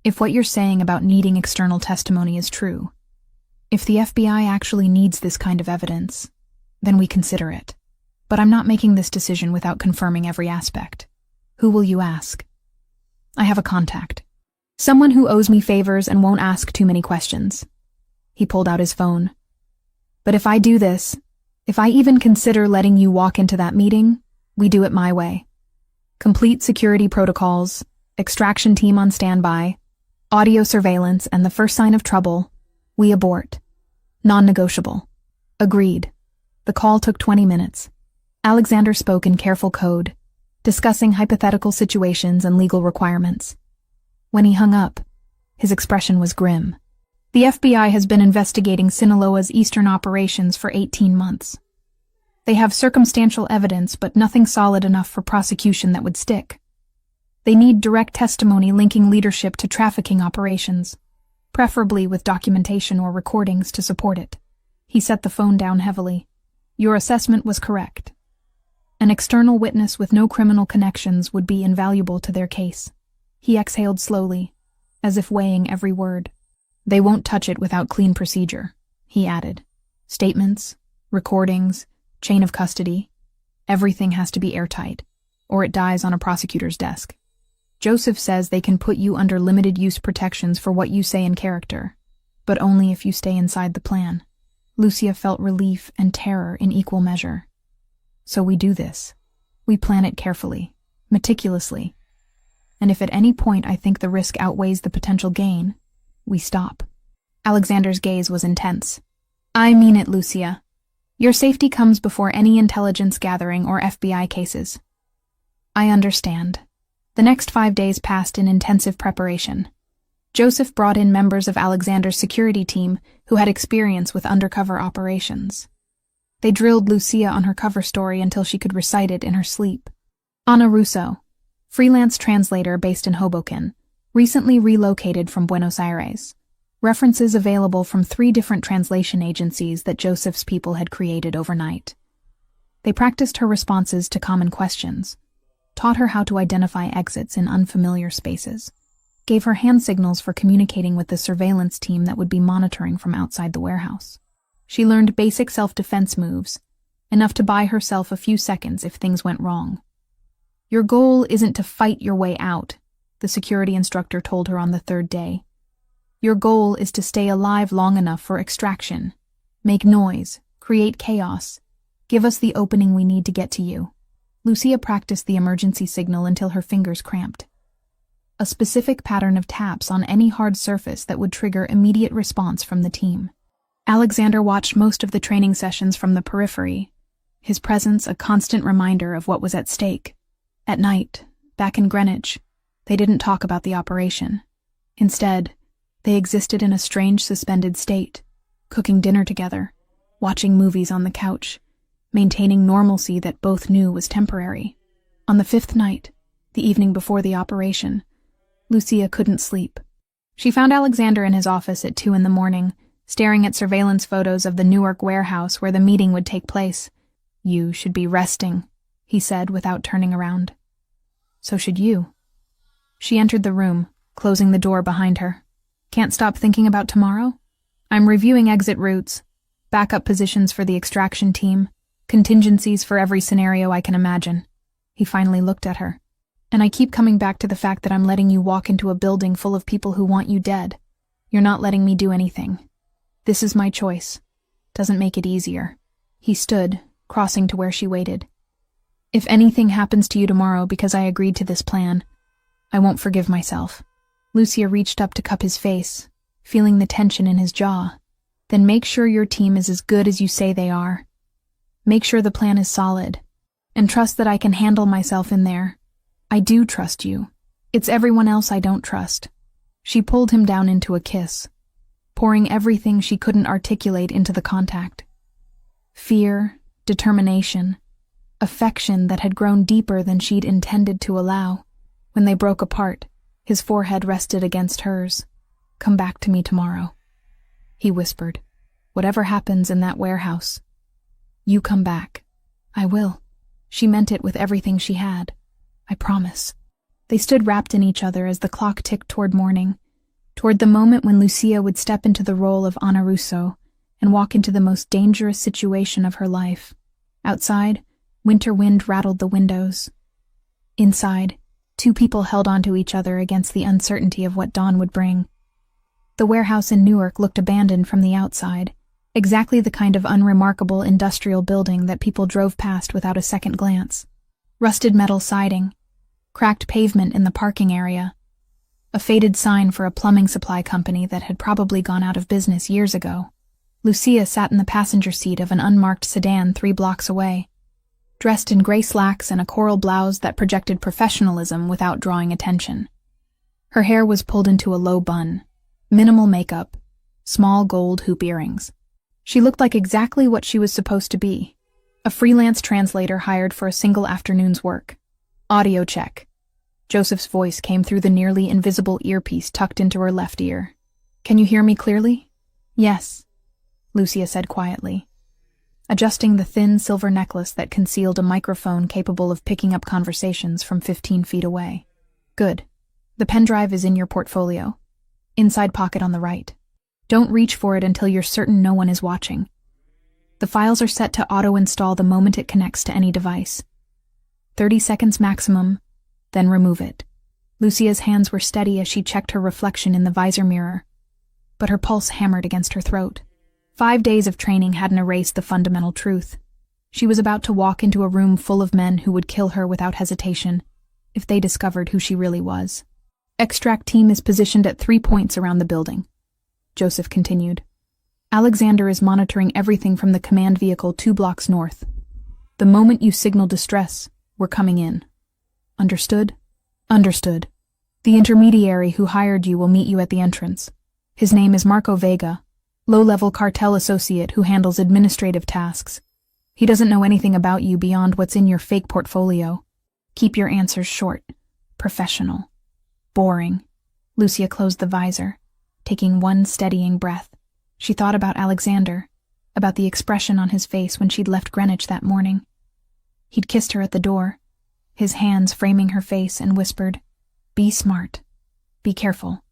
If what you're saying about needing external testimony is true, if the FBI actually needs this kind of evidence, then we consider it. But I'm not making this decision without confirming every aspect. Who will you ask? I have a contact. Someone who owes me favors and won't ask too many questions. He pulled out his phone. But if I do this, if I even consider letting you walk into that meeting, we do it my way. Complete security protocols, extraction team on standby, audio surveillance, and the first sign of trouble, we abort. Non-negotiable. Agreed. The call took 20 minutes. Alexander spoke in careful code, discussing hypothetical situations and legal requirements. When he hung up, his expression was grim. The FBI has been investigating Sinaloa's eastern operations for 18 months. They have circumstantial evidence, but nothing solid enough for prosecution that would stick. They need direct testimony linking leadership to trafficking operations, preferably with documentation or recordings to support it. He set the phone down heavily. Your assessment was correct. An external witness with no criminal connections would be invaluable to their case. He exhaled slowly, as if weighing every word. They won't touch it without clean procedure, he added. Statements, recordings, chain of custody, everything has to be airtight, or it dies on a prosecutor's desk. Joseph says they can put you under limited use protections for what you say in character, but only if you stay inside the plan. Lucia felt relief and terror in equal measure. So we do this. We plan it carefully, meticulously. And if at any point I think the risk outweighs the potential gain, we stop. Alexander's gaze was intense. I mean it, Lucia. Your safety comes before any intelligence gathering or FBI cases. I understand. The next 5 days passed in intensive preparation. Joseph brought in members of Alexander's security team who had experience with undercover operations. They drilled Lucia on her cover story until she could recite it in her sleep. Ana Russo, freelance translator based in Hoboken, recently relocated from Buenos Aires. References available from 3 different translation agencies that Joseph's people had created overnight. They practiced her responses to common questions, taught her how to identify exits in unfamiliar spaces, gave her hand signals for communicating with the surveillance team that would be monitoring from outside the warehouse. She learned basic self-defense moves, enough to buy herself a few seconds if things went wrong. Your goal isn't to fight your way out, the security instructor told her on the 3rd day. Your goal is to stay alive long enough for extraction. Make noise, create chaos. Give us the opening we need to get to you. Lucia practiced the emergency signal until her fingers cramped. A specific pattern of taps on any hard surface that would trigger immediate response from the team. Alexander watched most of the training sessions from the periphery, his presence a constant reminder of what was at stake. At night, back in Greenwich, they didn't talk about the operation. Instead, they existed in a strange suspended state, cooking dinner together, watching movies on the couch, maintaining normalcy that both knew was temporary. On the 5th night, the evening before the operation, Lucia couldn't sleep. She found Alexander in his office at 2 a.m, staring at surveillance photos of the Newark warehouse where the meeting would take place. You should be resting, he said without turning around. So should you. She entered the room, closing the door behind her. Can't stop thinking about tomorrow? I'm reviewing exit routes, backup positions for the extraction team, contingencies for every scenario I can imagine. He finally looked at her. And I keep coming back to the fact that I'm letting you walk into a building full of people who want you dead. You're not letting me do anything. This is my choice. Doesn't make it easier. He stood, crossing to where she waited. If anything happens to you tomorrow because I agreed to this plan, I won't forgive myself. Lucia reached up to cup his face, feeling the tension in his jaw. Then make sure your team is as good as you say they are. Make sure the plan is solid. And trust that I can handle myself in there. I do trust you. It's everyone else I don't trust. She pulled him down into a kiss, pouring everything she couldn't articulate into the contact. Fear, determination, affection that had grown deeper than she'd intended to allow. When they broke apart, his forehead rested against hers. Come back to me tomorrow, he whispered. Whatever happens in that warehouse, you come back. I will. She meant it with everything she had. I promise. They stood wrapped in each other as the clock ticked toward morning, toward the moment when Lucia would step into the role of Ana Russo and walk into the most dangerous situation of her life. Outside, winter wind rattled the windows. Inside, 2 people held onto each other against the uncertainty of what dawn would bring. The warehouse in Newark looked abandoned from the outside, exactly the kind of unremarkable industrial building that people drove past without a second glance. Rusted metal siding, cracked pavement in the parking area, a faded sign for a plumbing supply company that had probably gone out of business years ago. Lucia sat in the passenger seat of an unmarked sedan 3 blocks away, dressed in gray slacks and a coral blouse that projected professionalism without drawing attention. Her hair was pulled into a low bun, minimal makeup, small gold hoop earrings. She looked like exactly what she was supposed to be, a freelance translator hired for a single afternoon's work. Audio check. Joseph's voice came through the nearly invisible earpiece tucked into her left ear. Can you hear me clearly? Yes, Lucia said quietly, adjusting the thin silver necklace that concealed a microphone capable of picking up conversations from 15 feet away. Good. The pen drive is in your portfolio. Inside pocket on the right. Don't reach for it until you're certain no one is watching. The files are set to auto-install the moment it connects to any device. 30 seconds maximum, then remove it. Lucia's hands were steady as she checked her reflection in the visor mirror, but her pulse hammered against her throat. 5 days of training hadn't erased the fundamental truth. She was about to walk into a room full of men who would kill her without hesitation, if they discovered who she really was. Extract team is positioned at 3 points around the building, Joseph continued. Alexander is monitoring everything from the command vehicle 2 blocks north. The moment you signal distress, we're coming in. Understood? Understood. The intermediary who hired you will meet you at the entrance. His name is Marco Vega, low-level cartel associate who handles administrative tasks. He doesn't know anything about you beyond what's in your fake portfolio. Keep your answers short, professional, boring. Lucia closed the visor, taking one steadying breath. She thought about Alexander, about the expression on his face when she'd left Greenwich that morning. He'd kissed her at the door, his hands framing her face, and whispered, "Be smart. Be careful.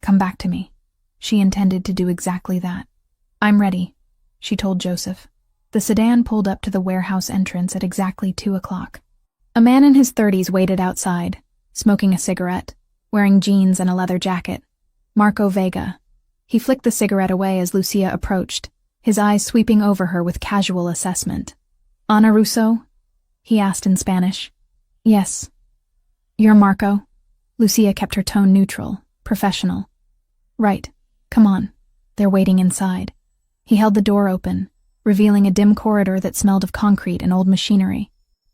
Come back to me." She intended to do exactly that. "I'm ready," she told Joseph. The sedan pulled up to the warehouse entrance at exactly 2 o'clock. A man in his 30s waited outside, smoking a cigarette, wearing jeans and a leather jacket. Marco Vega. He flicked the cigarette away as Lucia approached, his eyes sweeping over her with casual assessment. "Ana Russo?" he asked in Spanish. "Yes." "You're Marco?" Lucia kept her tone neutral, professional. "Right. Come on. They're waiting inside." He held the door open, revealing a dim corridor that smelled of concrete and old machinery.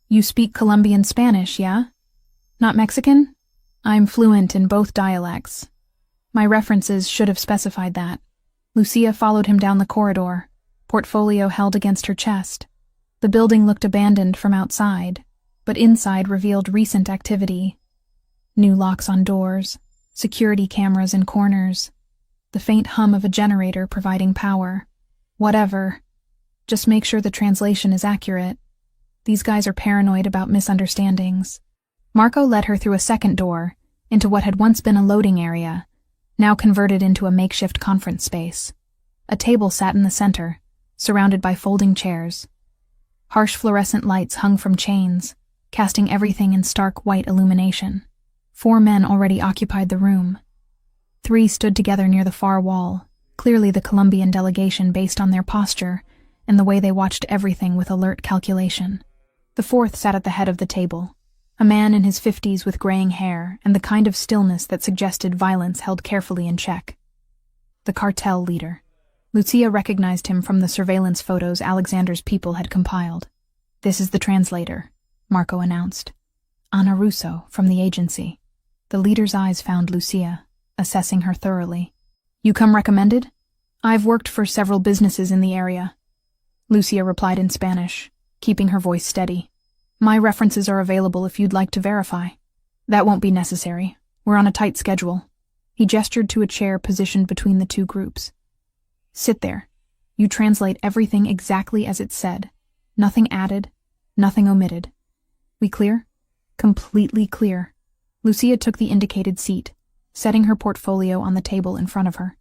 "You speak Colombian Spanish, yeah? Not Mexican?" "I'm fluent in both dialects. My references should have specified that." Lucia followed him down the corridor, portfolio held against her chest. The building looked abandoned from outside, but inside revealed recent activity. New locks on doors, security cameras in corners, the faint hum of a generator providing power. Whatever. Just make sure the translation is accurate. These guys are paranoid about misunderstandings. Marco led her through a second door, into what had once been a loading area, now converted into a makeshift conference space. A table sat in the center, surrounded by folding chairs. Harsh fluorescent lights hung from chains, casting everything in stark white illumination. 4 men already occupied the room. 3 stood together near the far wall, clearly the Colombian delegation based on their posture and the way they watched everything with alert calculation. The 4th sat at the head of the table, a man in his 50s with graying hair and the kind of stillness that suggested violence held carefully in check. The cartel leader. Lucia recognized him from the surveillance photos Alexander's people had compiled. "This is the translator," Marco announced. "Ana Russo, from the agency." The leader's eyes found Lucia, assessing her thoroughly. "You come recommended?" "I've worked for several businesses in the area," Lucia replied in Spanish, keeping her voice steady. "My references are available if you'd like to verify." "That won't be necessary. We're on a tight schedule." He gestured to a chair positioned between the 2 groups. "Sit there. You translate everything exactly as it said. Nothing added, nothing omitted. We clear?" "Completely clear." Lucia took the indicated seat, setting her portfolio on the table in front of her.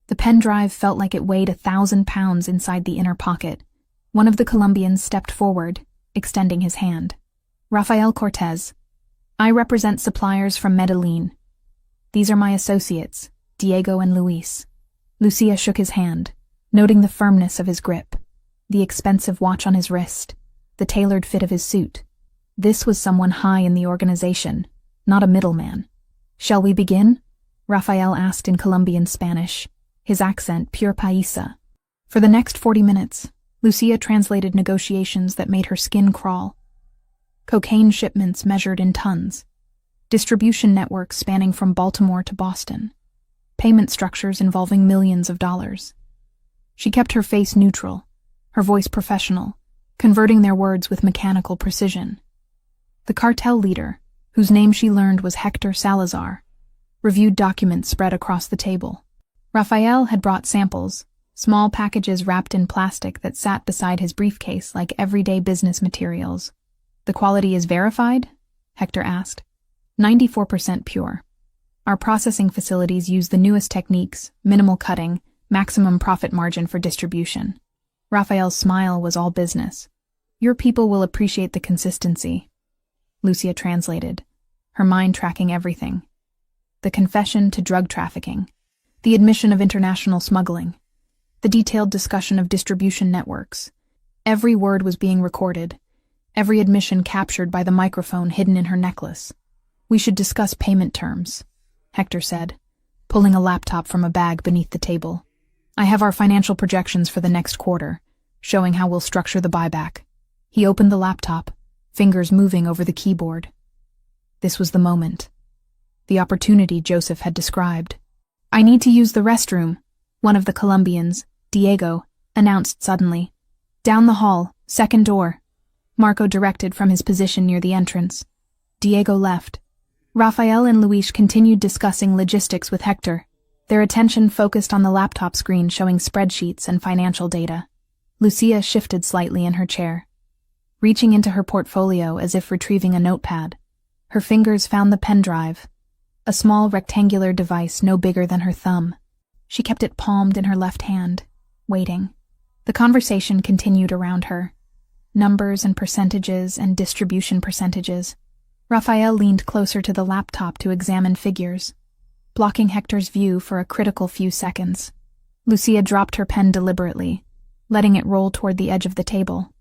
The pen drive felt like it weighed 1,000 pounds inside the inner pocket. One of the Colombians stepped forward, extending his hand. "Rafael Cortez. I represent suppliers from Medellin. These are my associates, Diego and Luis." Lucia shook his hand, noting the firmness of his grip, the expensive watch on his wrist, the tailored fit of his suit. This was someone high in the organization, not a middleman. "Shall we begin?" Rafael asked in Colombian Spanish, his accent pure paisa. For the next 40 minutes, Lucia translated negotiations that made her skin crawl. Cocaine shipments measured in tons. Distribution networks spanning from Baltimore to Boston. Payment structures involving millions of dollars. She kept her face neutral, her voice professional, converting their words with mechanical precision. The cartel leader, whose name she learned was Hector Salazar, reviewed documents spread across the table. Rafael had brought samples, small packages wrapped in plastic that sat beside his briefcase like everyday business materials. "The quality is verified?" Hector asked. 94% pure. Our processing facilities use the newest techniques, minimal cutting, maximum profit margin for distribution. Rafael's smile was all business. "Your people will appreciate the consistency." Lucia translated, her mind tracking everything. The confession to drug trafficking, the admission of international smuggling, the detailed discussion of distribution networks. Every word was being recorded, every admission captured by the microphone hidden in her necklace. We should discuss payment terms, Hector said, pulling a laptop from a bag beneath the table. I have our financial projections for the next quarter, showing how we'll structure the buyback. He opened the laptop, fingers moving over the keyboard. This was the moment. The opportunity Joseph had described. I need to use the restroom, one of the Colombians, Diego, announced suddenly. Down the hall, second door. Marco directed from his position near the entrance. Diego left. Rafael and Luis continued discussing logistics with Hector, their attention focused on the laptop screen showing spreadsheets and financial data. Lucia shifted slightly in her chair, reaching into her portfolio as if retrieving a notepad. Her fingers found the pen drive, a small rectangular device no bigger than her thumb. She kept it palmed in her left hand, waiting. The conversation continued around her. Numbers and percentages and distribution percentages. Rafael leaned closer to the laptop to examine figures, blocking Hector's view for a critical few seconds. Lucia dropped her pen deliberately, letting it roll toward the edge of the table.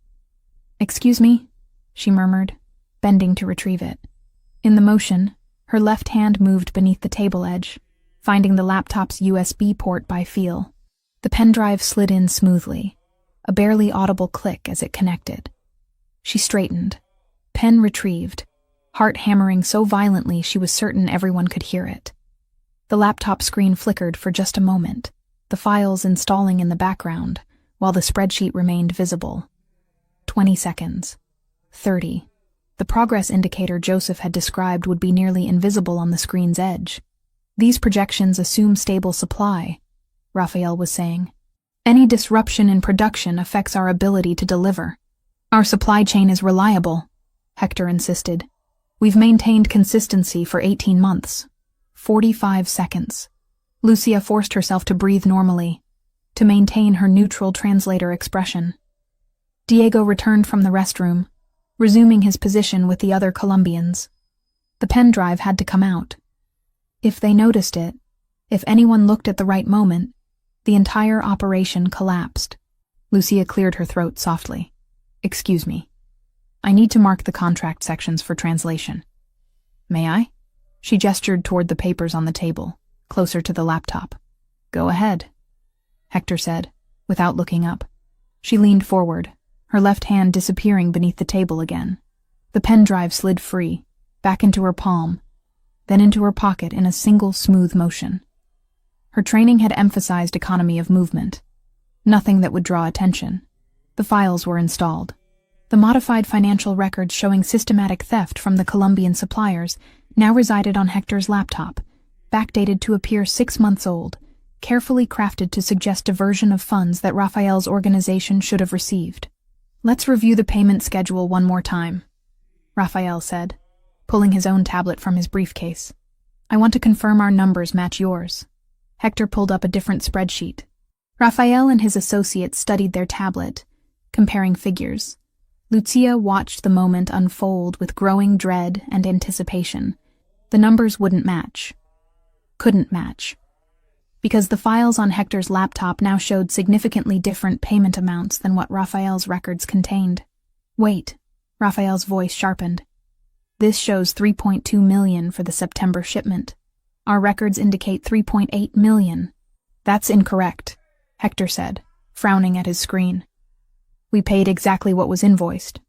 Excuse me, she murmured, bending to retrieve it. In the motion, her left hand moved beneath the table edge, finding the laptop's USB port by feel. The pen drive slid in smoothly, a barely audible click as it connected. She straightened, pen retrieved, heart hammering so violently she was certain everyone could hear it. The laptop screen flickered for just a moment, the files installing in the background, while the spreadsheet remained visible. 20 seconds. 30. The progress indicator Joseph had described would be nearly invisible on the screen's edge. These projections assume stable supply, Rafael was saying. Any disruption in production affects our ability to deliver. Our supply chain is reliable, Hector insisted. We've maintained consistency for 18 months. 45 seconds. Lucia forced herself to breathe normally, to maintain her neutral translator expression. Diego returned from the restroom, resuming his position with the other Colombians. The pen drive had to come out. If they noticed it, if anyone looked at the right moment, the entire operation collapsed. Lucia cleared her throat softly. Excuse me. I need to mark the contract sections for translation. May I? She gestured toward the papers on the table, closer to the laptop. Go ahead, Hector said, without looking up. She leaned forward, her left hand disappearing beneath the table again. The pen drive slid free, back into her palm, then into her pocket in a single smooth motion. Her training had emphasized economy of movement, nothing that would draw attention. The files were installed. The modified financial records showing systematic theft from the Colombian suppliers now resided on Hector's laptop, backdated to appear 6 months old, carefully crafted to suggest diversion of funds that Rafael's organization should have received. Let's review the payment schedule one more time, Rafael said, pulling his own tablet from his briefcase. I want to confirm our numbers match yours. Hector pulled up a different spreadsheet. Rafael and his associates studied their tablet, comparing figures. Lucia watched the moment unfold with growing dread and anticipation. The numbers wouldn't match. Couldn't match. Because the files on Hector's laptop now showed significantly different payment amounts than what Rafael's records contained. Wait, Rafael's voice sharpened. This shows $3.2 million for the September shipment. Our records indicate $3.8 million. That's incorrect, Hector said, frowning at his screen. We paid exactly what was invoiced.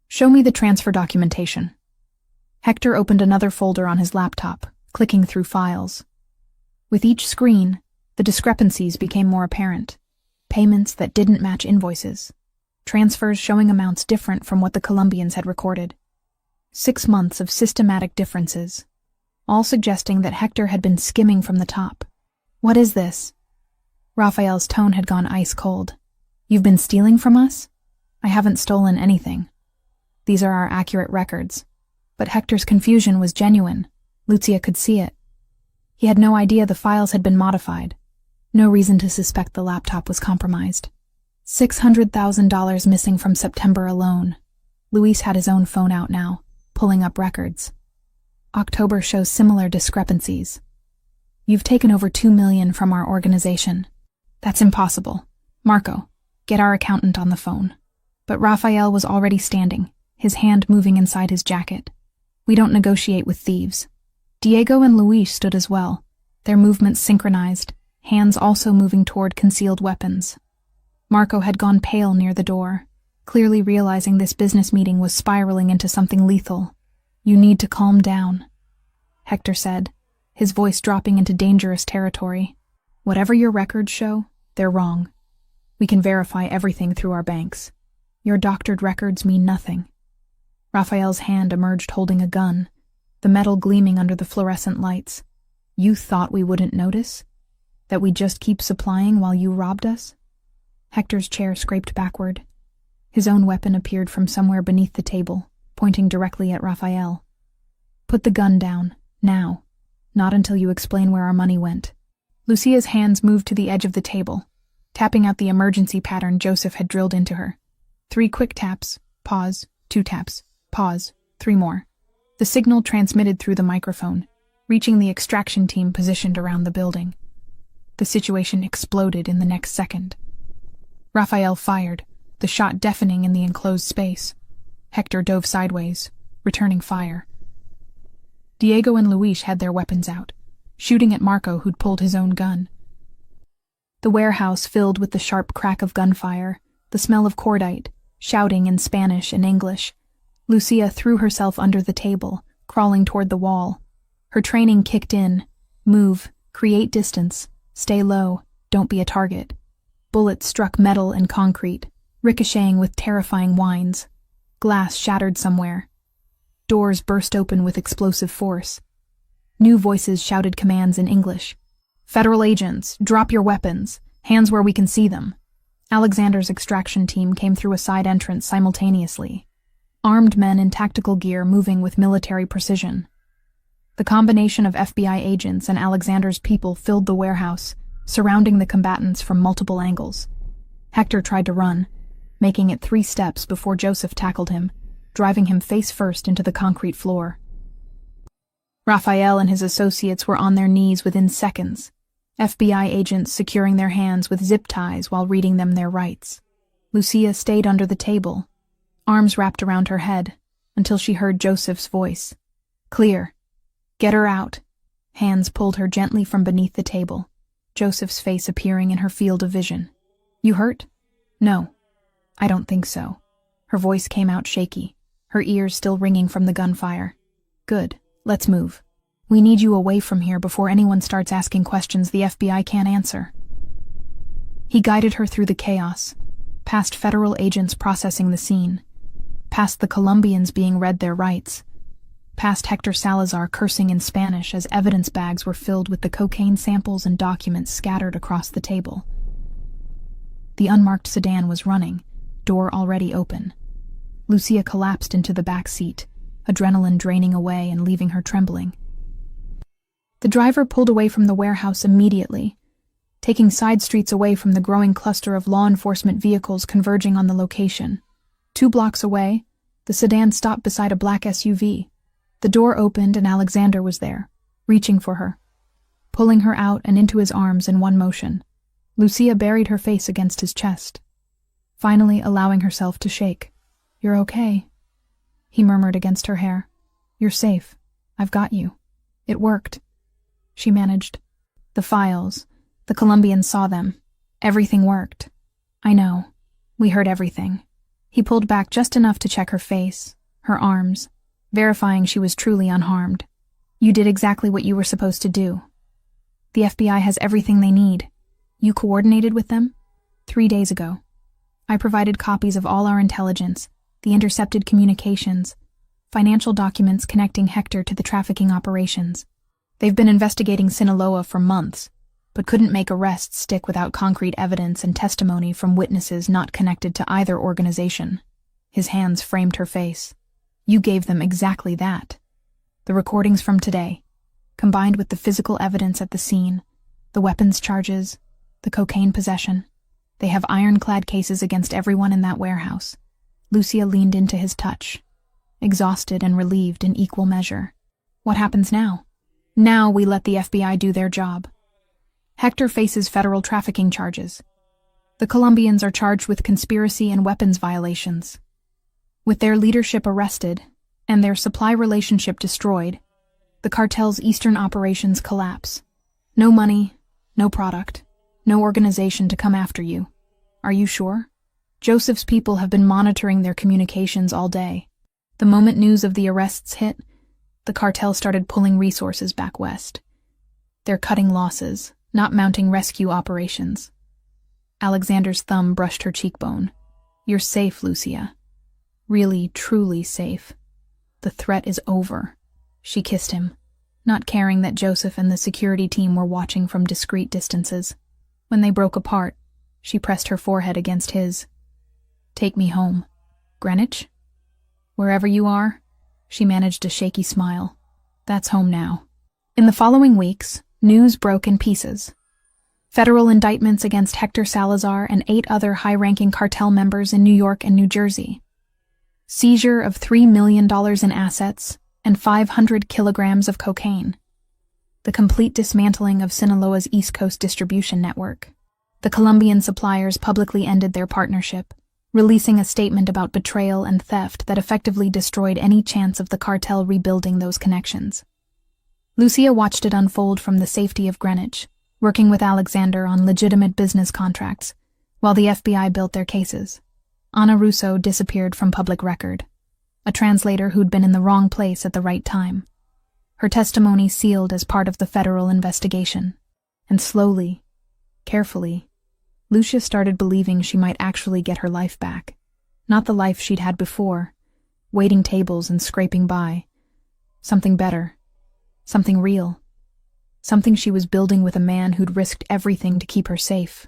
Show me the transfer documentation. Hector opened another folder on his laptop, clicking through files. With each screen, the discrepancies became more apparent. Payments that didn't match invoices. Transfers showing amounts different from what the Colombians had recorded. 6 months of systematic differences, all suggesting that Hector had been skimming from the top. What is this? Rafael's tone had gone ice cold. You've been stealing from us? I haven't stolen anything. These are our accurate records. But Hector's confusion was genuine. Lucia could see it. He had no idea the files had been modified. No reason to suspect the laptop was compromised. $600,000 missing from September alone. Luis had his own phone out now, pulling up records. October shows similar discrepancies. You've taken over $2 million from our organization. That's impossible. Marco, get our accountant on the phone. But Rafael was already standing, his hand moving inside his jacket. We don't negotiate with thieves. Diego and Luis stood as well, their movements synchronized, hands also moving toward concealed weapons. Marco had gone pale near the door, clearly realizing this business meeting was spiraling into something lethal. You need to calm down, Hector said, his voice dropping into dangerous territory. Whatever your records show, they're wrong. We can verify everything through our banks. Your doctored records mean nothing. Raphael's hand emerged holding a gun, the metal gleaming under the fluorescent lights. You thought we wouldn't notice? That we'd just keep supplying while you robbed us? Hector's chair scraped backward. His own weapon appeared from somewhere beneath the table, pointing directly at Raphael. Put the gun down, now. Not until you explain where our money went. Lucia's hands moved to the edge of the table, tapping out the emergency pattern Joseph had drilled into her. 3 quick taps, pause, 2 taps, pause, 3 more. The signal transmitted through the microphone, reaching the extraction team positioned around the building. The situation exploded in the next second. Raphael fired, the shot deafening in the enclosed space. Hector dove sideways, returning fire. Diego and Luis had their weapons out, shooting at Marco, who'd pulled his own gun. The warehouse filled with the sharp crack of gunfire, the smell of cordite, shouting in Spanish and English. Lucia threw herself under the table, crawling toward the wall. Her training kicked in. Move, create distance, stay low, don't be a target. Bullets struck metal and concrete, ricocheting with terrifying whines. Glass shattered somewhere. Doors burst open with explosive force. New voices shouted commands in English. Federal agents, drop your weapons, hands where we can see them. Alexander's extraction team came through a side entrance simultaneously. Armed men in tactical gear moving with military precision. The combination of FBI agents and Alexander's people filled the warehouse, surrounding the combatants from multiple angles. Hector tried to run, making it 3 steps before Joseph tackled him, driving him face first into the concrete floor. Raphael and his associates were on their knees within seconds, FBI agents securing their hands with zip ties while reading them their rights. Lucia stayed under the table, arms wrapped around her head, until she heard Joseph's voice. Clear. Get her out. Hands pulled her gently from beneath the table, Joseph's face appearing in her field of vision. You hurt? No. I don't think so. Her voice came out shaky, her ears still ringing from the gunfire. Good. Let's move. We need you away from here before anyone starts asking questions the FBI can't answer. He guided her through the chaos, past federal agents processing the scene, past the Colombians being read their rights, past Hector Salazar cursing in Spanish as evidence bags were filled with the cocaine samples and documents scattered across the table. The unmarked sedan was running, door already open. Lucia collapsed into the back seat, adrenaline draining away and leaving her trembling. The driver pulled away from the warehouse immediately, taking side streets away from the growing cluster of law enforcement vehicles converging on the location. 2 blocks away, the sedan stopped beside a black SUV. The door opened and Alexander was there, reaching for her, pulling her out and into his arms in one motion. Lucia buried her face against his chest, finally allowing herself to shake. You're okay, he murmured against her hair. You're safe. I've got you. It worked. She managed. The files. The Colombians saw them. Everything worked. I know. We heard everything. He pulled back just enough to check her face, her arms, verifying she was truly unharmed. You did exactly what you were supposed to do. The FBI has everything they need. You coordinated with them? 3 days ago. I provided copies of all our intelligence, the intercepted communications, financial documents connecting Hector to the trafficking operations. They've been investigating Sinaloa for months, but couldn't make arrests stick without concrete evidence and testimony from witnesses not connected to either organization. His hands framed her face. You gave them exactly that. The recordings from today, combined with the physical evidence at the scene, the weapons charges, the cocaine possession. They have ironclad cases against everyone in that warehouse. Lucia leaned into his touch, exhausted and relieved in equal measure. What happens now? Now we let the FBI do their job. Hector faces federal trafficking charges. The Colombians are charged with conspiracy and weapons violations. With their leadership arrested, and their supply relationship destroyed, the cartel's eastern operations collapse. No money, no product, no organization to come after you. Are you sure? Joseph's people have been monitoring their communications all day. The moment news of the arrests hit, the cartel started pulling resources back west. They're cutting losses, not mounting rescue operations. Alexander's thumb brushed her cheekbone. You're safe, Lucia. Really, truly safe. The threat is over. She kissed him, not caring that Joseph and the security team were watching from discreet distances. When they broke apart, she pressed her forehead against his. Take me home. Greenwich? Wherever you are? She managed a shaky smile. That's home now. In the following weeks, news broke in pieces. Federal indictments against Hector Salazar and 8 other high-ranking cartel members in New York and New Jersey. Seizure of $3 million in assets and 500 kilograms of cocaine. The complete dismantling of Sinaloa's East Coast distribution network. The Colombian suppliers publicly ended their partnership, releasing a statement about betrayal and theft that effectively destroyed any chance of the cartel rebuilding those connections. Lucia watched it unfold from the safety of Greenwich, working with Alexander on legitimate business contracts, while the FBI built their cases. Anna Russo disappeared from public record, a translator who'd been in the wrong place at the right time. Her testimony sealed as part of the federal investigation. And slowly, carefully, Lucia started believing she might actually get her life back. Not the life she'd had before, waiting tables and scraping by. Something better. Something real. Something she was building with a man who'd risked everything to keep her safe.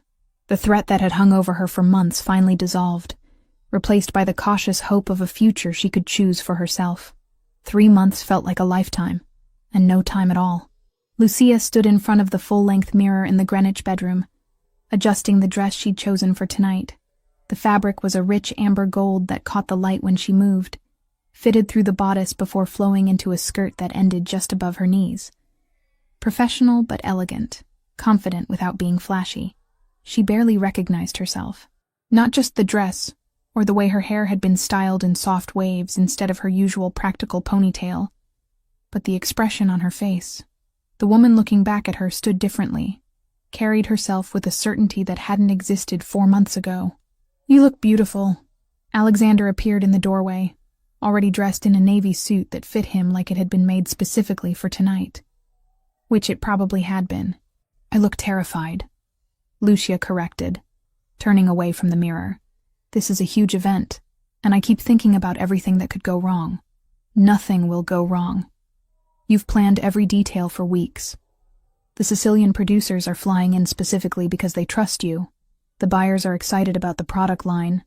The threat that had hung over her for months finally dissolved, replaced by the cautious hope of a future she could choose for herself. 3 months felt like a lifetime, and no time at all. Lucia stood in front of the full-length mirror in the Greenwich bedroom, adjusting the dress she'd chosen for tonight. The fabric was a rich amber gold that caught the light when she moved, fitted through the bodice before flowing into a skirt that ended just above her knees. Professional but elegant, confident without being flashy. She barely recognized herself. Not just the dress, or the way her hair had been styled in soft waves instead of her usual practical ponytail, but the expression on her face. The woman looking back at her stood differently, carried herself with a certainty that hadn't existed 4 months ago. You look beautiful. Alexander appeared in the doorway, already dressed in a navy suit that fit him like it had been made specifically for tonight. Which it probably had been. I look terrified. Lucia corrected, turning away from the mirror. This is a huge event, and I keep thinking about everything that could go wrong. Nothing will go wrong. You've planned every detail for weeks. The Sicilian producers are flying in specifically because they trust you. The buyers are excited about the product line.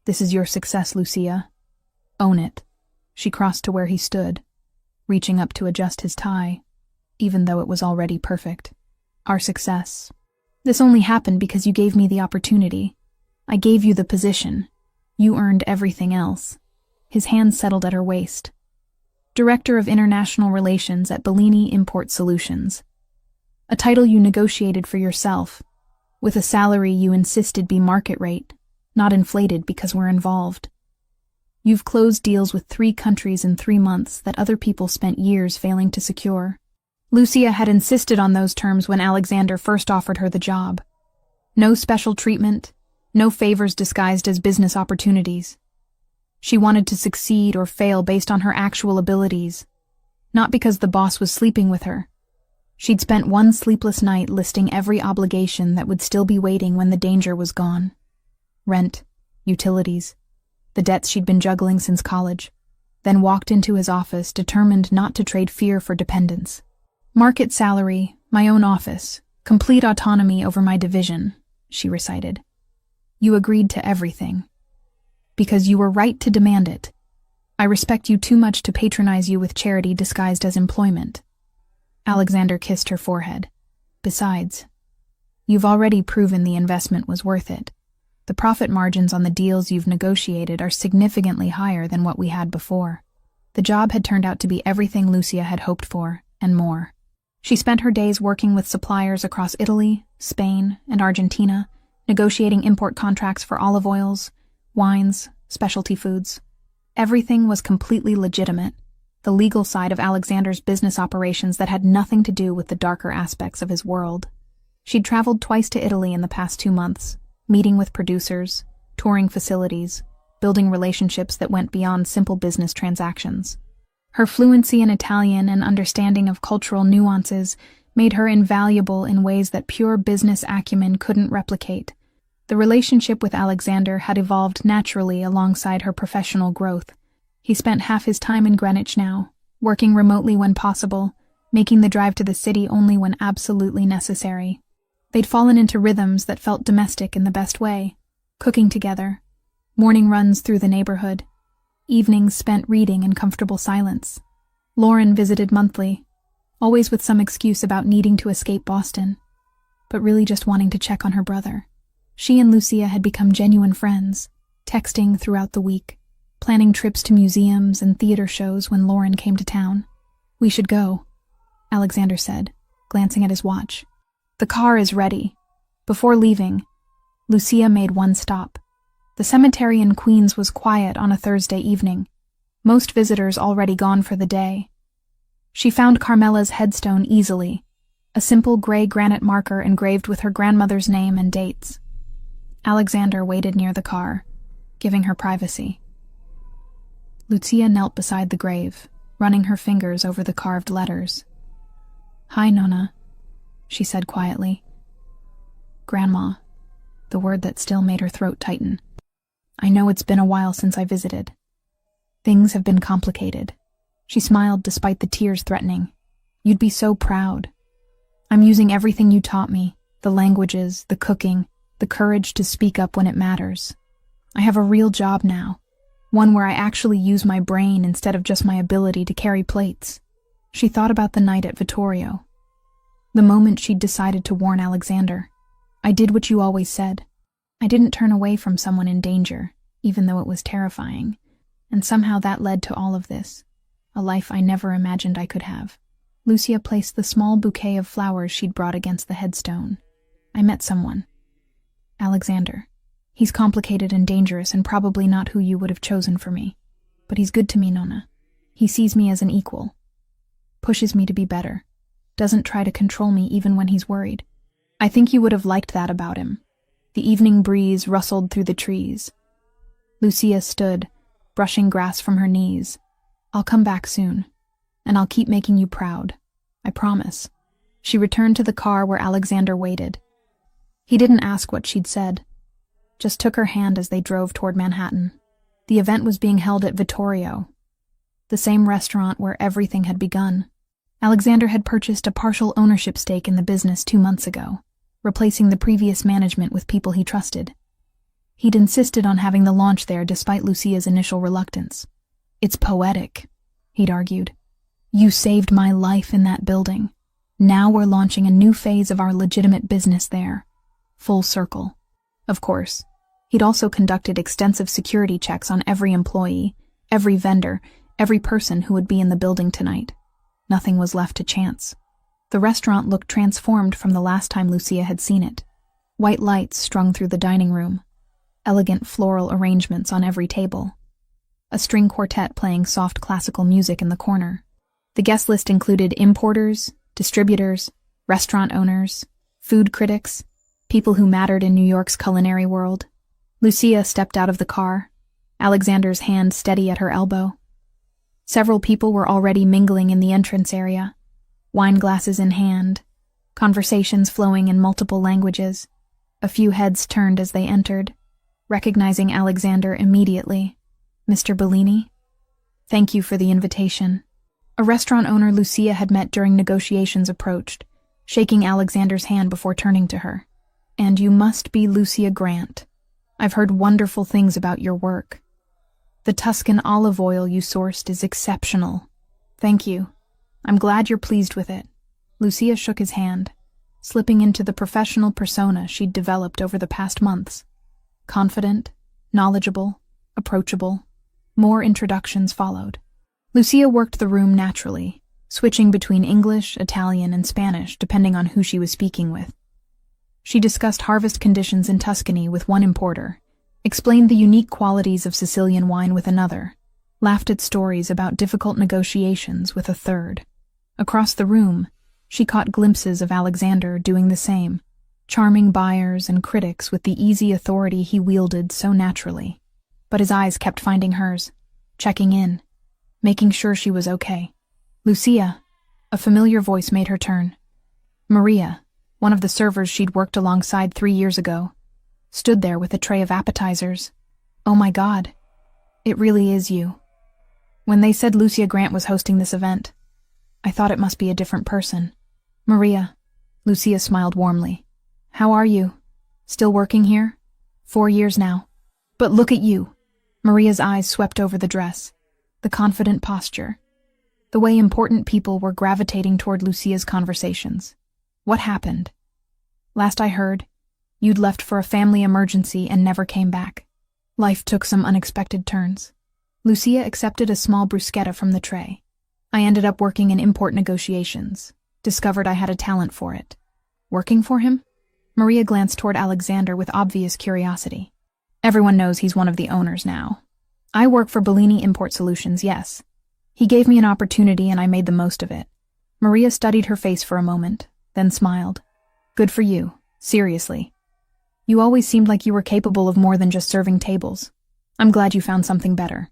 This is your success, Lucia. Own it. She crossed to where he stood, reaching up to adjust his tie, even though it was already perfect. Our success. This only happened because you gave me the opportunity. I gave you the position. You earned everything else. His hand settled at her waist. Director of International Relations at Bellini Import Solutions. A title you negotiated for yourself, with a salary you insisted be market rate, not inflated because we're involved. You've closed deals with 3 countries in 3 months that other people spent years failing to secure. Lucia had insisted on those terms when Alexander first offered her the job. No special treatment, no favors disguised as business opportunities. She wanted to succeed or fail based on her actual abilities, not because the boss was sleeping with her. She'd spent 1 sleepless night listing every obligation that would still be waiting when the danger was gone. Rent, utilities, the debts she'd been juggling since college, then walked into his office determined not to trade fear for dependence. Market salary, my own office, complete autonomy over my division, she recited. You agreed to everything. Because you were right to demand it. I respect you too much to patronize you with charity disguised as employment. Alexander kissed her forehead. Besides, you've already proven the investment was worth it. The profit margins on the deals you've negotiated are significantly higher than what we had before. The job had turned out to be everything Lucia had hoped for, and more. She spent her days working with suppliers across Italy, Spain, and Argentina, negotiating import contracts for olive oils, wines, specialty foods. Everything was completely legitimate, the legal side of Alexander's business operations that had nothing to do with the darker aspects of his world. She'd traveled twice to Italy in the past 2 months, meeting with producers, touring facilities, building relationships that went beyond simple business transactions. Her fluency in Italian and understanding of cultural nuances made her invaluable in ways that pure business acumen couldn't replicate. The relationship with Alexander had evolved naturally alongside her professional growth. He spent half his time in Greenwich now, working remotely when possible, making the drive to the city only when absolutely necessary. They'd fallen into rhythms that felt domestic in the best way, cooking together, morning runs through the neighborhood, evenings spent reading in comfortable silence. Lauren visited monthly, always with some excuse about needing to escape Boston, but really just wanting to check on her brother. She and Lucia had become genuine friends, texting throughout the week, planning trips to museums and theater shows when Lauren came to town. "We should go," Alexander said, glancing at his watch. "The car is ready." Before leaving, Lucia made one stop. The cemetery in Queens was quiet on a Thursday evening, most visitors already gone for the day. She found Carmela's headstone easily, a simple gray granite marker engraved with her grandmother's name and dates. Alexander waited near the car, giving her privacy. Lucia knelt beside the grave, running her fingers over the carved letters. "Hi, Nonna," she said quietly. "Grandma," the word that still made her throat tighten. "I know it's been a while since I visited. Things have been complicated." She smiled despite the tears threatening. "You'd be so proud. I'm using everything you taught me, the languages, the cooking, the courage to speak up when it matters. I have a real job now, one where I actually use my brain instead of just my ability to carry plates." She thought about the night at Vittorio, the moment she'd decided to warn Alexander. "I did what you always said. I didn't turn away from someone in danger, even though it was terrifying, and somehow that led to all of this, a life I never imagined I could have." Lucia placed the small bouquet of flowers she'd brought against the headstone. "I met someone. Alexander. He's complicated and dangerous and probably not who you would have chosen for me. But he's good to me, Nonna. He sees me as an equal. Pushes me to be better. Doesn't try to control me even when he's worried. I think you would have liked that about him." The evening breeze rustled through the trees. Lucia stood, brushing grass from her knees. "I'll come back soon, and I'll keep making you proud. I promise." She returned to the car where Alexander waited. He didn't ask what she'd said, just took her hand as they drove toward Manhattan. The event was being held at Vittorio, the same restaurant where everything had begun. Alexander had purchased a partial ownership stake in the business 2 months ago, replacing the previous management with people he trusted. He'd insisted on having the launch there despite Lucia's initial reluctance. "It's poetic," he'd argued. "You saved my life in that building. Now we're launching a new phase of our legitimate business there. Full circle." Of course, he'd also conducted extensive security checks on every employee, every vendor, every person who would be in the building tonight. Nothing was left to chance. The restaurant looked transformed from the last time Lucia had seen it. White lights strung through the dining room, elegant floral arrangements on every table, a string quartet playing soft classical music in the corner. The guest list included importers, distributors, restaurant owners, food critics, people who mattered in New York's culinary world. Lucia stepped out of the car, Alexander's hand steady at her elbow. Several people were already mingling in the entrance area, wine glasses in hand, conversations flowing in multiple languages. A few heads turned as they entered, recognizing Alexander immediately. "Mr. Bellini? Thank you for the invitation." A restaurant owner Lucia had met during negotiations approached, shaking Alexander's hand before turning to her. "And you must be Lucia Grant. I've heard wonderful things about your work. The Tuscan olive oil you sourced is exceptional. Thank you. I'm glad you're pleased with it." Lucia shook his hand, slipping into the professional persona she'd developed over the past months. Confident, knowledgeable, approachable. More introductions followed. Lucia worked the room naturally, switching between English, Italian, and Spanish depending on who she was speaking with. She discussed harvest conditions in Tuscany with one importer, explained the unique qualities of Sicilian wine with another, laughed at stories about difficult negotiations with a third. Across the room, she caught glimpses of Alexander doing the same, charming buyers and critics with the easy authority he wielded so naturally. But his eyes kept finding hers, checking in, making sure she was okay. Lucia, a familiar voice made her turn. Maria, one of the servers she'd worked alongside 3 years ago, stood there with a tray of appetizers. Oh my God, it really is you. When they said Lucia Grant was hosting this event, I thought it must be a different person. Maria, Lucia smiled warmly. How are you? Still working here? 4 years now. But look at you. Maria's eyes swept over the dress, the confident posture, the way important people were gravitating toward Lucia's conversations. What happened? Last I heard, you'd left for a family emergency and never came back. Life took some unexpected turns. Lucia accepted a small bruschetta from the tray. I ended up working in import negotiations, discovered I had a talent for it. Working for him? Maria glanced toward Alexander with obvious curiosity. Everyone knows he's one of the owners now. I work for Bellini Import Solutions, yes. He gave me an opportunity and I made the most of it. Maria studied her face for a moment, then smiled. Good for you, seriously. You always seemed like you were capable of more than just serving tables. I'm glad you found something better.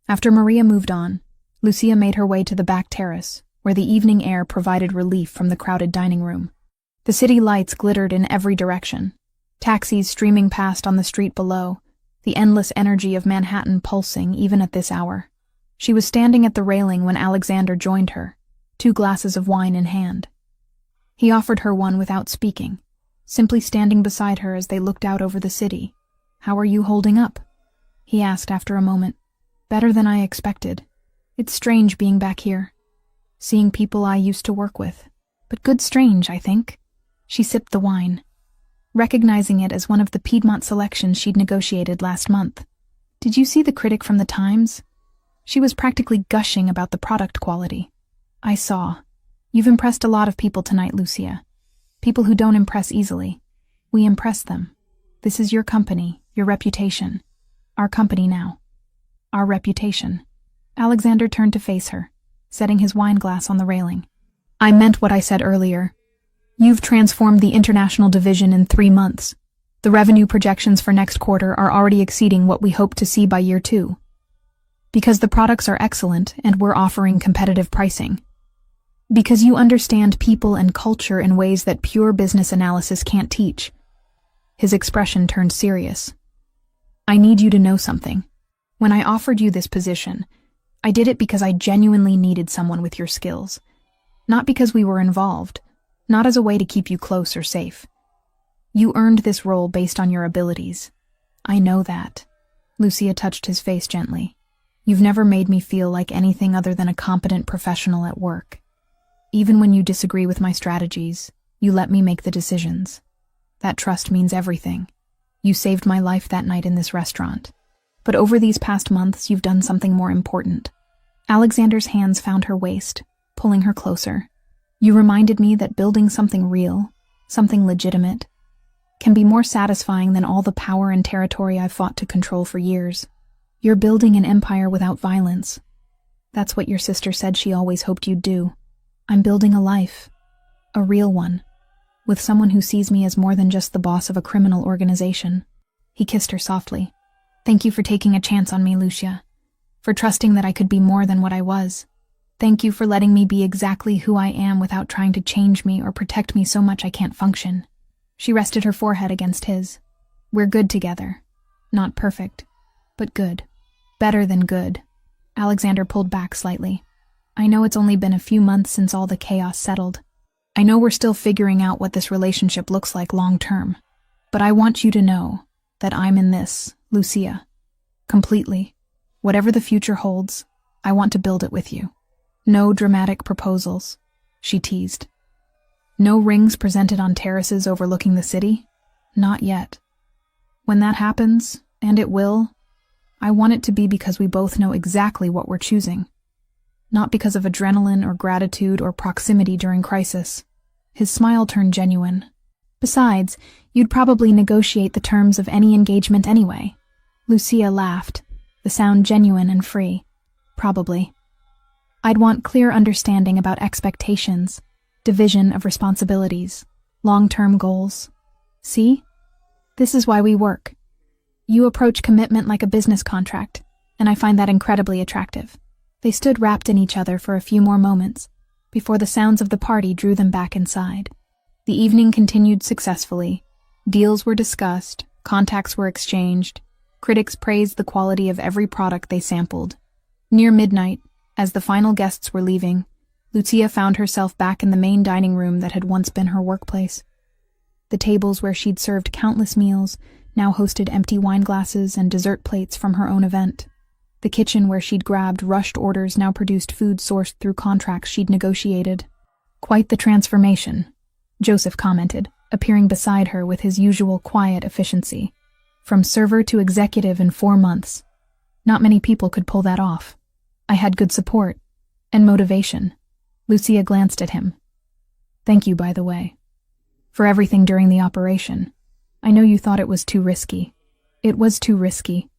After Maria moved on, Lucia made her way to the back terrace, where the evening air provided relief from the crowded dining room. The city lights glittered in every direction, taxis streaming past on the street below, the endless energy of Manhattan pulsing even at this hour. She was standing at the railing when Alexander joined her, 2 glasses of wine in hand. He offered her one without speaking, simply standing beside her as they looked out over the city. How are you holding up? He asked after a moment. Better than I expected. It's strange being back here, seeing people I used to work with. But good strange, I think. She sipped the wine, recognizing it as one of the Piedmont selections she'd negotiated last month. Did you see the critic from the Times? She was practically gushing about the product quality. I saw. You've impressed a lot of people tonight, Lucia. People who don't impress easily. We impress them. This is your company, your reputation. Our company now. Our reputation. Alexander turned to face her, setting his wine glass on the railing. I meant what I said earlier. You've transformed the international division in 3 months. The revenue projections for next quarter are already exceeding what we hope to see by year 2. Because the products are excellent and we're offering competitive pricing. Because you understand people and culture in ways that pure business analysis can't teach. His expression turned serious. I need you to know something. When I offered you this position, I did it because I genuinely needed someone with your skills. Not because we were involved, not as a way to keep you close or safe. You earned this role based on your abilities. I know that. Lucia touched his face gently. You've never made me feel like anything other than a competent professional at work. Even when you disagree with my strategies, you let me make the decisions. That trust means everything. You saved my life that night in this restaurant. But over these past months, you've done something more important. Alexander's hands found her waist, pulling her closer. You reminded me that building something real, something legitimate, can be more satisfying than all the power and territory I've fought to control for years. You're building an empire without violence. That's what your sister said she always hoped you'd do. I'm building a life. A real one. With someone who sees me as more than just the boss of a criminal organization. He kissed her softly. Thank you for taking a chance on me, Lucia. For trusting that I could be more than what I was. Thank you for letting me be exactly who I am without trying to change me or protect me so much I can't function. She rested her forehead against his. We're good together. Not perfect, but good. Better than good. Alexander pulled back slightly. I know it's only been a few months since all the chaos settled. I know we're still figuring out what this relationship looks like long term. But I want you to know that I'm in this, Lucia. Completely. Whatever the future holds, I want to build it with you. No dramatic proposals, she teased. No rings presented on terraces overlooking the city? Not yet. When that happens, and it will, I want it to be because we both know exactly what we're choosing. Not because of adrenaline or gratitude or proximity during crisis. His smile turned genuine. Besides, you'd probably negotiate the terms of any engagement anyway. Lucia laughed, the sound genuine and free. Probably. I'd want clear understanding about expectations, division of responsibilities, long-term goals. See? This is why we work. You approach commitment like a business contract, and I find that incredibly attractive. They stood wrapped in each other for a few more moments, before the sounds of the party drew them back inside. The evening continued successfully. Deals were discussed, contacts were exchanged, critics praised the quality of every product they sampled. Near midnight, as the final guests were leaving, Lucia found herself back in the main dining room that had once been her workplace. The tables where she'd served countless meals now hosted empty wine glasses and dessert plates from her own event. The kitchen where she'd grabbed rushed orders now produced food sourced through contracts she'd negotiated. Quite the transformation, Joseph commented, appearing beside her with his usual quiet efficiency. From server to executive in 4 months. Not many people could pull that off. I had good support and motivation. Lucia glanced at him. Thank you, by the way, for everything during the operation. I know you thought it was too risky. It was too risky,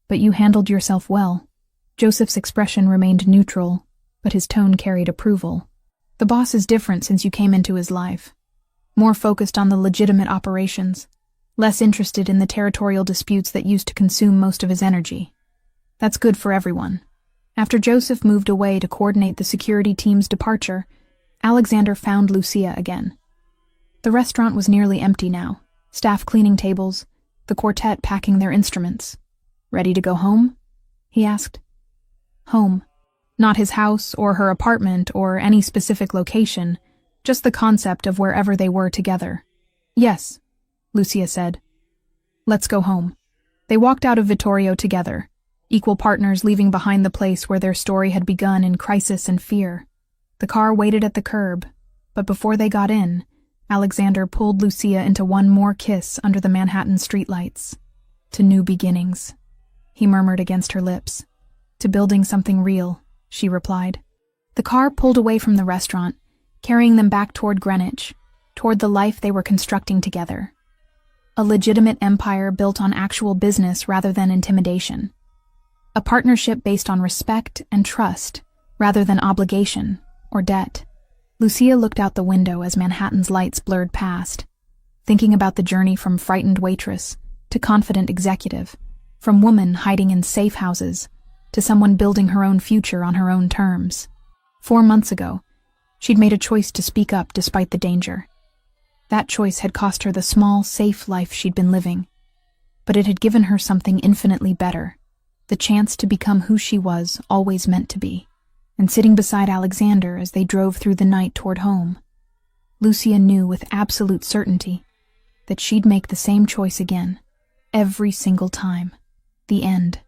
but you handled yourself well. Joseph's expression remained neutral, but his tone carried approval. The boss is different since you came into his life. More focused on the legitimate operations, less interested in the territorial disputes that used to consume most of his energy. That's good for everyone. After Joseph moved away to coordinate the security team's departure, Alexander found Lucia again. The restaurant was nearly empty now, staff cleaning tables, the quartet packing their instruments. Ready to go home? He asked. Home. Not his house or her apartment or any specific location, just the concept of wherever they were together. Yes, Lucia said. Let's go home. They walked out of Vittorio together, equal partners leaving behind the place where their story had begun in crisis and fear. The car waited at the curb, but before they got in, Alexander pulled Lucia into one more kiss under the Manhattan streetlights. To new beginnings, he murmured against her lips. To building something real, she replied. The car pulled away from the restaurant, carrying them back toward Greenwich, toward the life they were constructing together. A legitimate empire built on actual business rather than intimidation. A partnership based on respect and trust rather than obligation or debt. Lucia looked out the window as Manhattan's lights blurred past, thinking about the journey from frightened waitress to confident executive, from woman hiding in safe houses to someone building her own future on her own terms. 4 months ago, she'd made a choice to speak up despite the danger. That choice had cost her the small, safe life she'd been living, but it had given her something infinitely better, the chance to become who she was always meant to be. And sitting beside Alexander as they drove through the night toward home, Lucia knew with absolute certainty that she'd make the same choice again, every single time. The end.